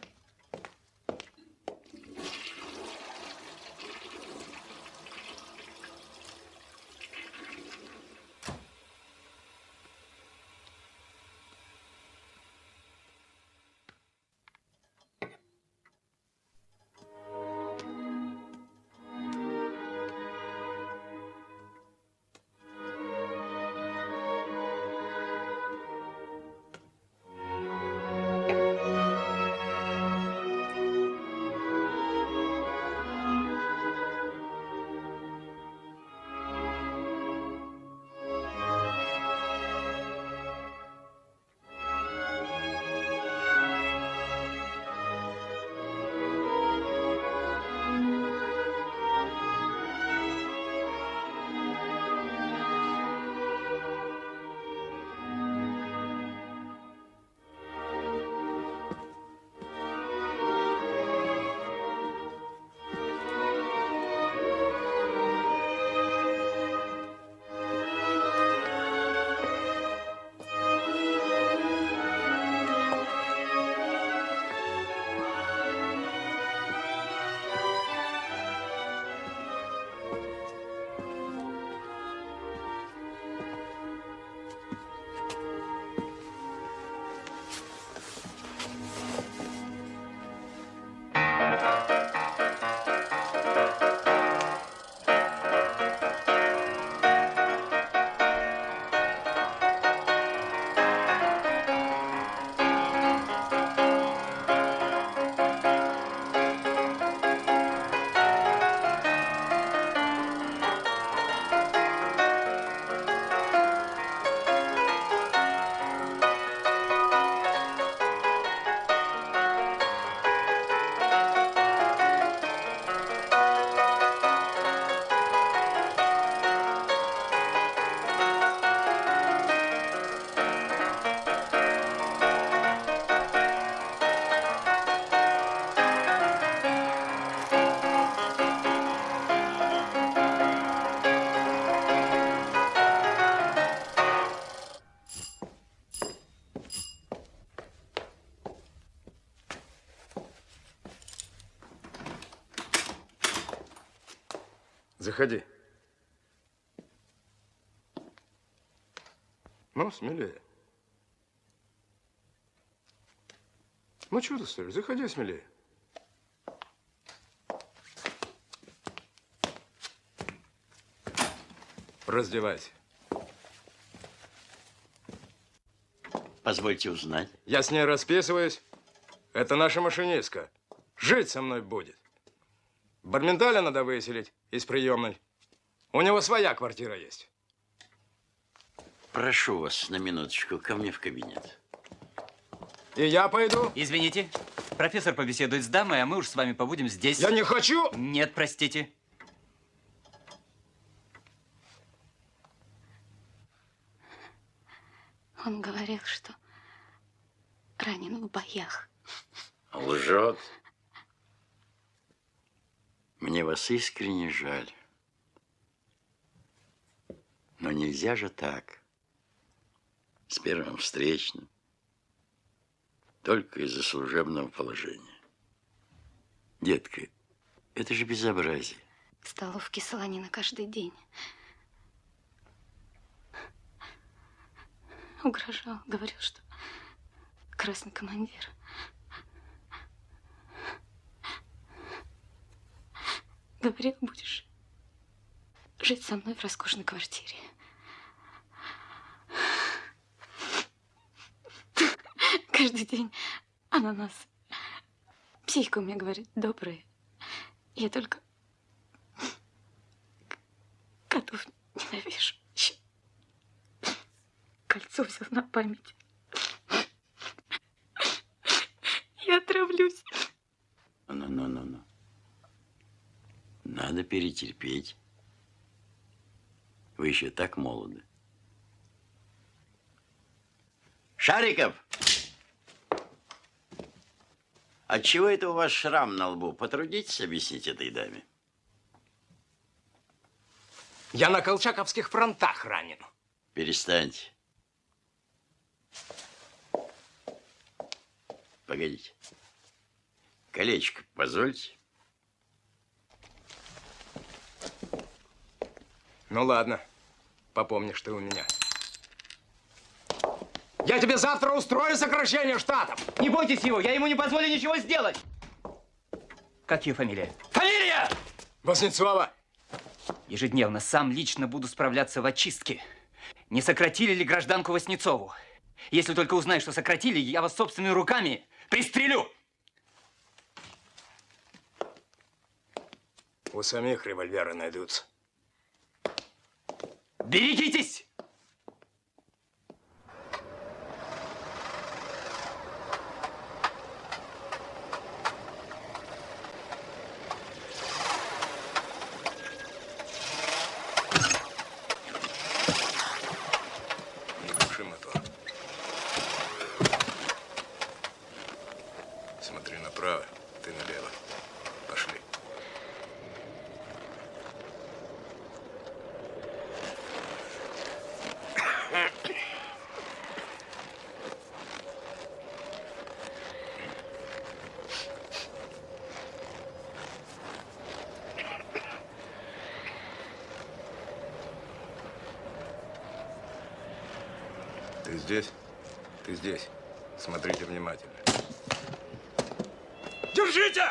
[SPEAKER 1] Заходи. Ну, смелее. Ну, что ты стоишь? Заходи смелее. Раздевайся.
[SPEAKER 4] Позвольте узнать.
[SPEAKER 1] Я с ней расписываюсь. Это наша машинистка. Жить со мной будет. Барменталя надо выселить из приемной. У него своя квартира есть.
[SPEAKER 4] Прошу вас на минуточку ко мне в кабинет.
[SPEAKER 1] И я пойду.
[SPEAKER 6] Извините, профессор побеседует с дамой, а мы уж с вами побудем здесь.
[SPEAKER 1] Я не хочу.
[SPEAKER 6] Нет, простите.
[SPEAKER 12] Он говорил, что ранен в боях.
[SPEAKER 4] Лжет. Мне вас искренне жаль. Но нельзя же так. С первым встречным. Только из-за служебного положения. Детка, это же безобразие.
[SPEAKER 12] В столовке солонина каждый день. Угрожал, говорил, что красный командир. Говорил, будешь жить со мной в роскошной квартире. Каждый день ананас. Психика у меня, говорит, добрая. Я только котов ненавижу. Еще кольцо взял на память. Я отравлюсь.
[SPEAKER 4] Ну. Надо перетерпеть. Вы еще так молоды. Шариков! Отчего это у вас шрам на лбу? Потрудитесь объяснить этой даме.
[SPEAKER 18] Я на колчаковских фронтах ранен.
[SPEAKER 4] Перестаньте. Погодите. Колечко позвольте.
[SPEAKER 18] Ну ладно, попомнишь ты у меня. Я тебе завтра устрою сокращение штатов.
[SPEAKER 17] Не бойтесь его, я ему не позволю ничего сделать. Как ее фамилия?
[SPEAKER 18] Фамилия! Вознецова.
[SPEAKER 6] Ежедневно сам лично буду справляться в очистке. Не сократили ли гражданку Воснецову? Если только узнаю, что сократили, я вас собственными руками пристрелю.
[SPEAKER 1] У самих револьверы найдутся.
[SPEAKER 6] Берегитесь!
[SPEAKER 1] Не глуши мотор. Смотри направо, ты налево. Пошли. Ты здесь? Ты здесь. Смотрите внимательно.
[SPEAKER 18] Держите!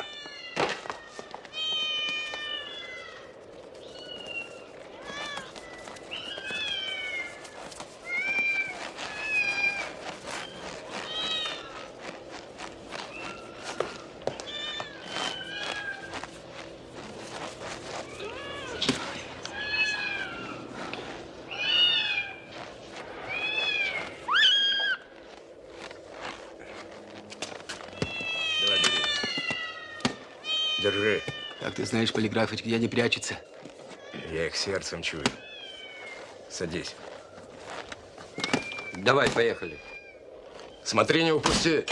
[SPEAKER 1] Давай, бери. Держи.
[SPEAKER 17] Как ты знаешь, полиграфочки где не прячется.
[SPEAKER 1] Я их сердцем чую. Садись.
[SPEAKER 18] Давай, поехали.
[SPEAKER 1] Смотри, не упусти.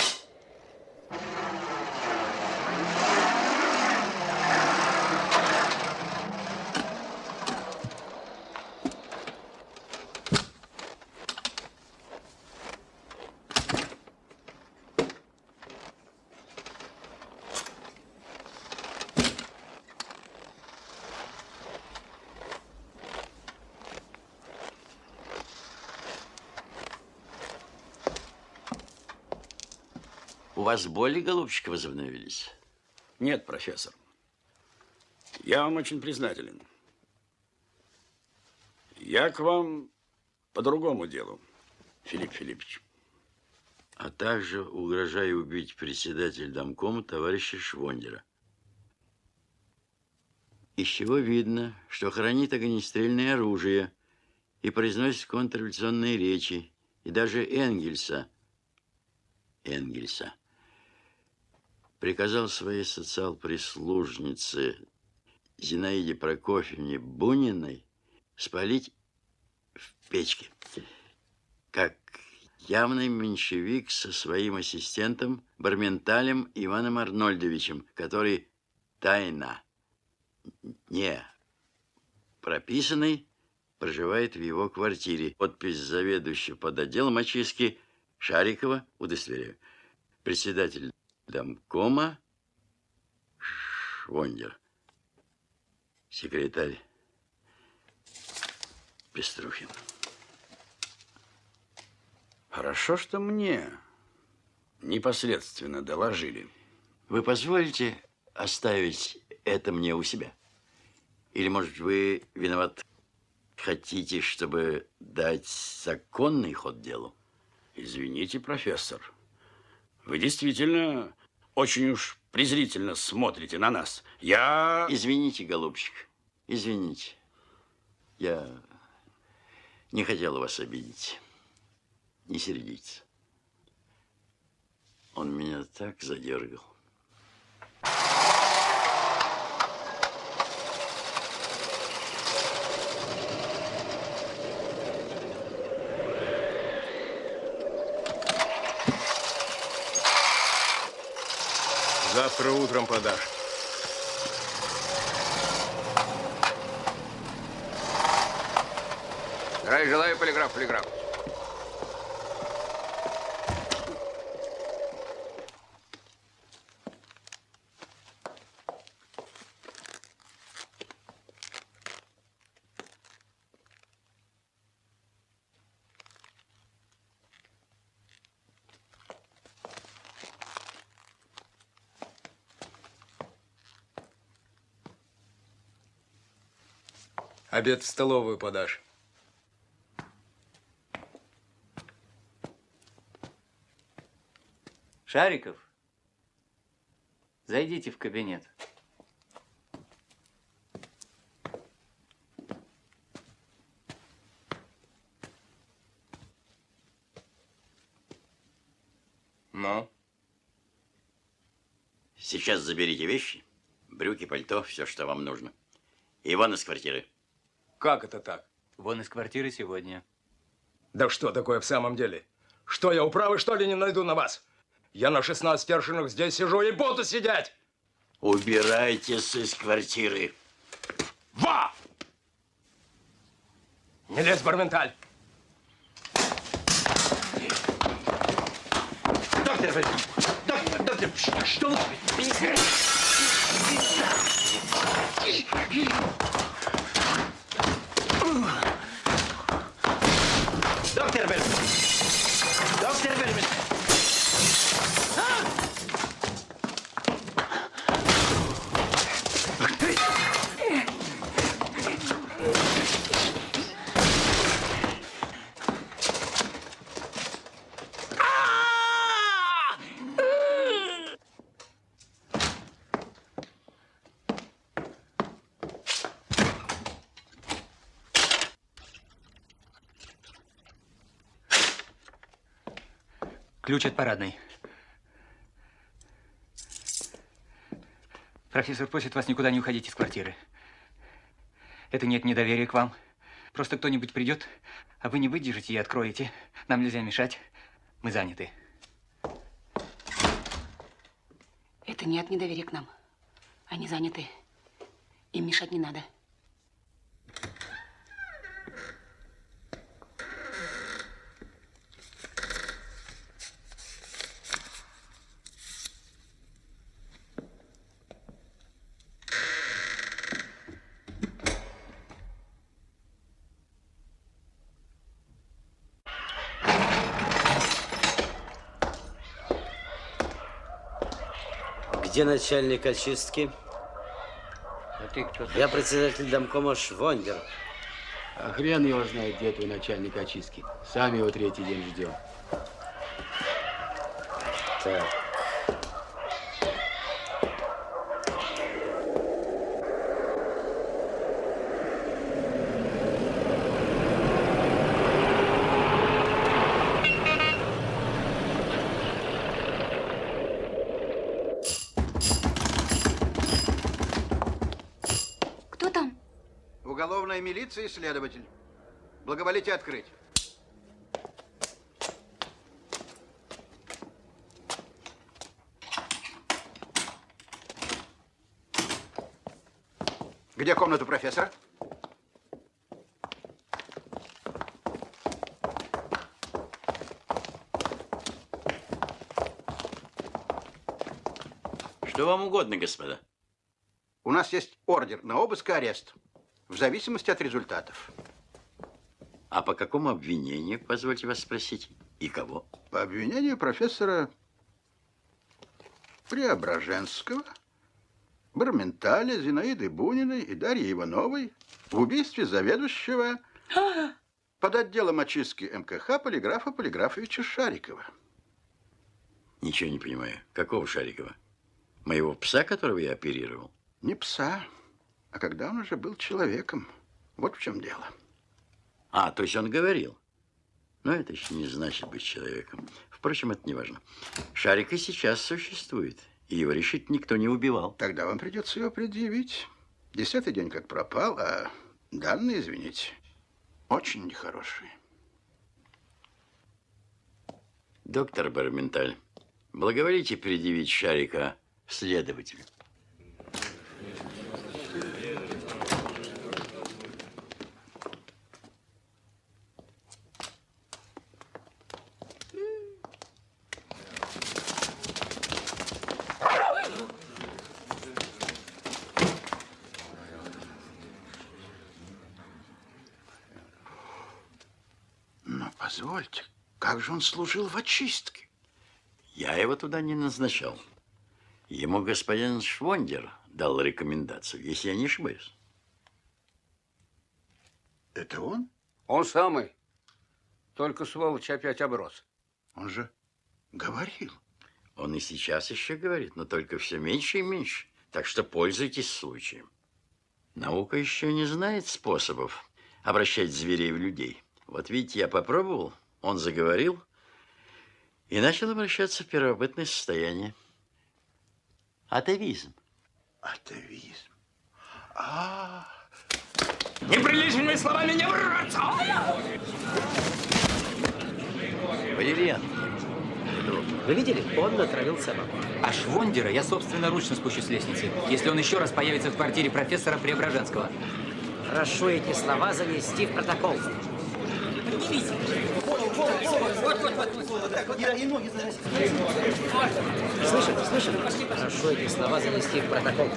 [SPEAKER 4] У вас боли, голубчик, возобновились?
[SPEAKER 9] Нет, профессор. Я вам очень признателен. Я к вам по другому делу, Филипп Филиппович.
[SPEAKER 4] А также угрожаю убить председателя домкома товарища Швондера. Из чего видно, что хранит огнестрельное оружие и произносит контрреволюционные речи, и даже Энгельса приказал своей социал-прислужнице Зинаиде Прокофьевне Буниной спалить в печке, как явный меньшевик со своим ассистентом Барменталем Иваном Арнольдовичем, который тайно, не прописанный, проживает в его квартире. Подпись заведующего под отделом очистки Шарикова, удостоверяю. Председатель домкома Швондер. Секретарь Пеструхин.
[SPEAKER 9] Хорошо, что мне непосредственно доложили.
[SPEAKER 4] Вы позволите оставить это мне у себя? Или, может, вы виноват, хотите, чтобы дать законный ход делу?
[SPEAKER 9] Извините, профессор. Вы действительно очень уж презрительно смотрите на нас. Я...
[SPEAKER 4] Извините, голубчик, извините. Я не хотел вас обидеть. Не сердитесь. Он меня так задергал.
[SPEAKER 1] Завтра утром подашь.
[SPEAKER 5] Здравия желаю, полиграф.
[SPEAKER 1] Обед в столовую подашь.
[SPEAKER 6] Шариков, зайдите в кабинет.
[SPEAKER 1] Ну?
[SPEAKER 4] Сейчас заберите вещи, брюки, пальто, все, что вам нужно. И вон из квартиры.
[SPEAKER 1] Как это так?
[SPEAKER 6] Вон из квартиры сегодня.
[SPEAKER 1] Да что такое в самом деле? Что, я управы, что ли, не найду на вас? Я на 16 першинах здесь сижу и буду сидеть!
[SPEAKER 4] Убирайтесь из квартиры.
[SPEAKER 1] Ва! Не лезь, Барменталь!
[SPEAKER 17] Доктор, что вы... Доктор Бельман! Доктор Бельман!
[SPEAKER 6] Ключ от парадной. Профессор просит вас никуда не уходить из квартиры. Это нет недоверия к вам. Просто кто-нибудь придет, а вы не выдержите и откроете. Нам нельзя мешать. Мы заняты.
[SPEAKER 8] Это нет недоверия к нам. Они заняты. Им мешать не надо.
[SPEAKER 10] Где начальник очистки?
[SPEAKER 5] А ты кто?
[SPEAKER 10] Я председатель домкома Швондер.
[SPEAKER 14] А хрен его знает, где твой начальник очистки. Сами его третий день ждем.
[SPEAKER 10] Так.
[SPEAKER 3] Кто там?
[SPEAKER 22] Уголовная милиция и следователь. Благоволите открыть. Где комната профессора?
[SPEAKER 4] Что вам угодно, господа?
[SPEAKER 22] У нас есть ордер на обыск и арест, в зависимости от результатов.
[SPEAKER 4] А по какому обвинению, позвольте вас спросить, и кого?
[SPEAKER 22] По обвинению профессора Преображенского, Барменталя, Зинаиды Буниной и Дарьи Ивановой в убийстве заведующего под отделом очистки МКХ полиграфа Полиграфовича Шарикова.
[SPEAKER 4] Ничего не понимаю. Какого Шарикова? Моего пса, которого я оперировал?
[SPEAKER 22] Не пса, а когда он уже был человеком. Вот в чем дело.
[SPEAKER 4] А, то есть он говорил. Но это еще не значит быть человеком. Впрочем, это не важно. Шарик и сейчас существует. И его решительно никто не убивал.
[SPEAKER 22] Тогда вам придется его предъявить. 10-й день как пропал, а данные, извините, очень нехорошие.
[SPEAKER 4] Доктор Барменталь, благоволите предъявить Шарика следователю.
[SPEAKER 22] Но позвольте, как же он служил в очистке?
[SPEAKER 4] Я его туда не назначал. Ему господин Швондер дал рекомендацию, если я не ошибаюсь.
[SPEAKER 22] Это он?
[SPEAKER 5] Он самый. Только сволочь опять оброс.
[SPEAKER 22] Он же говорил.
[SPEAKER 4] Он и сейчас еще говорит, но только все меньше и меньше. Так что пользуйтесь случаем. Наука еще не знает способов обращать зверей в людей. Вот видите, я попробовал, он заговорил и начал обращаться в первобытное состояние. Атовизм.
[SPEAKER 22] Атовизм.
[SPEAKER 18] Неприличными словами не враться!
[SPEAKER 4] Валериан.
[SPEAKER 10] Вы видели? Он натравил собаку.
[SPEAKER 6] А Швондера я собственноручно спущу с лестницы, если он еще раз появится в квартире профессора Преображенского.
[SPEAKER 10] Прошу эти слова занести в протокол. Слышим? Прошу эти слова занести в протокол.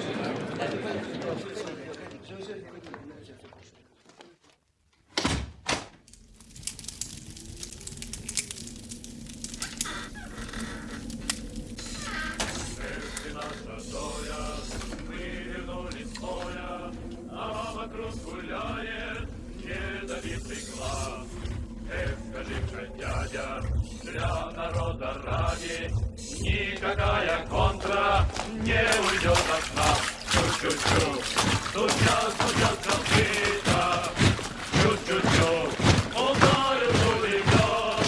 [SPEAKER 23] Для народа ради никакая контра не уйдет от нас. Чу-чу-чу, стучат копыта. Чу-чу-чу, ударил хулиган,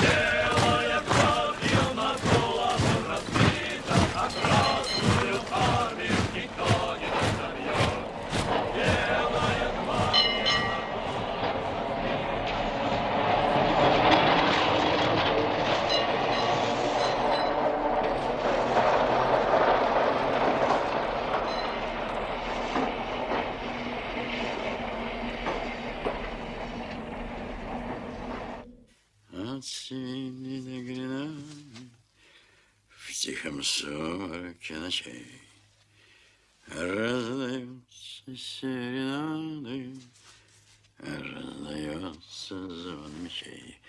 [SPEAKER 23] делая кровью на голову разбита. А красную армию никто не разобьет. Делая кровью на
[SPEAKER 4] От Сини до Гренады в тихом сумраке ночей раздаются серенады, раздается звон мечей.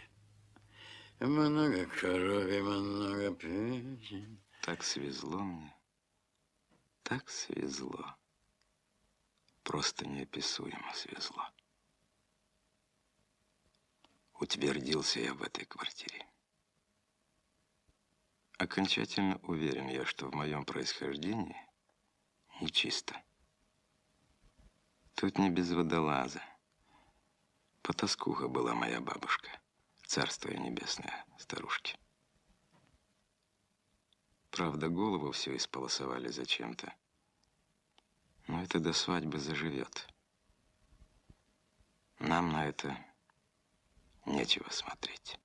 [SPEAKER 4] Много крови, много песен.
[SPEAKER 1] Так свезло мне. так свезло. Просто неописуемо свезло. Утвердился я в этой квартире. Окончательно уверен я, что в моем происхождении нечисто. Тут не без водолаза. Потаскуха была моя бабушка. Царство ей небесное, старушки. Правда, голову все исполосовали зачем-то. Но это до свадьбы заживет. Нам на это нечего смотреть.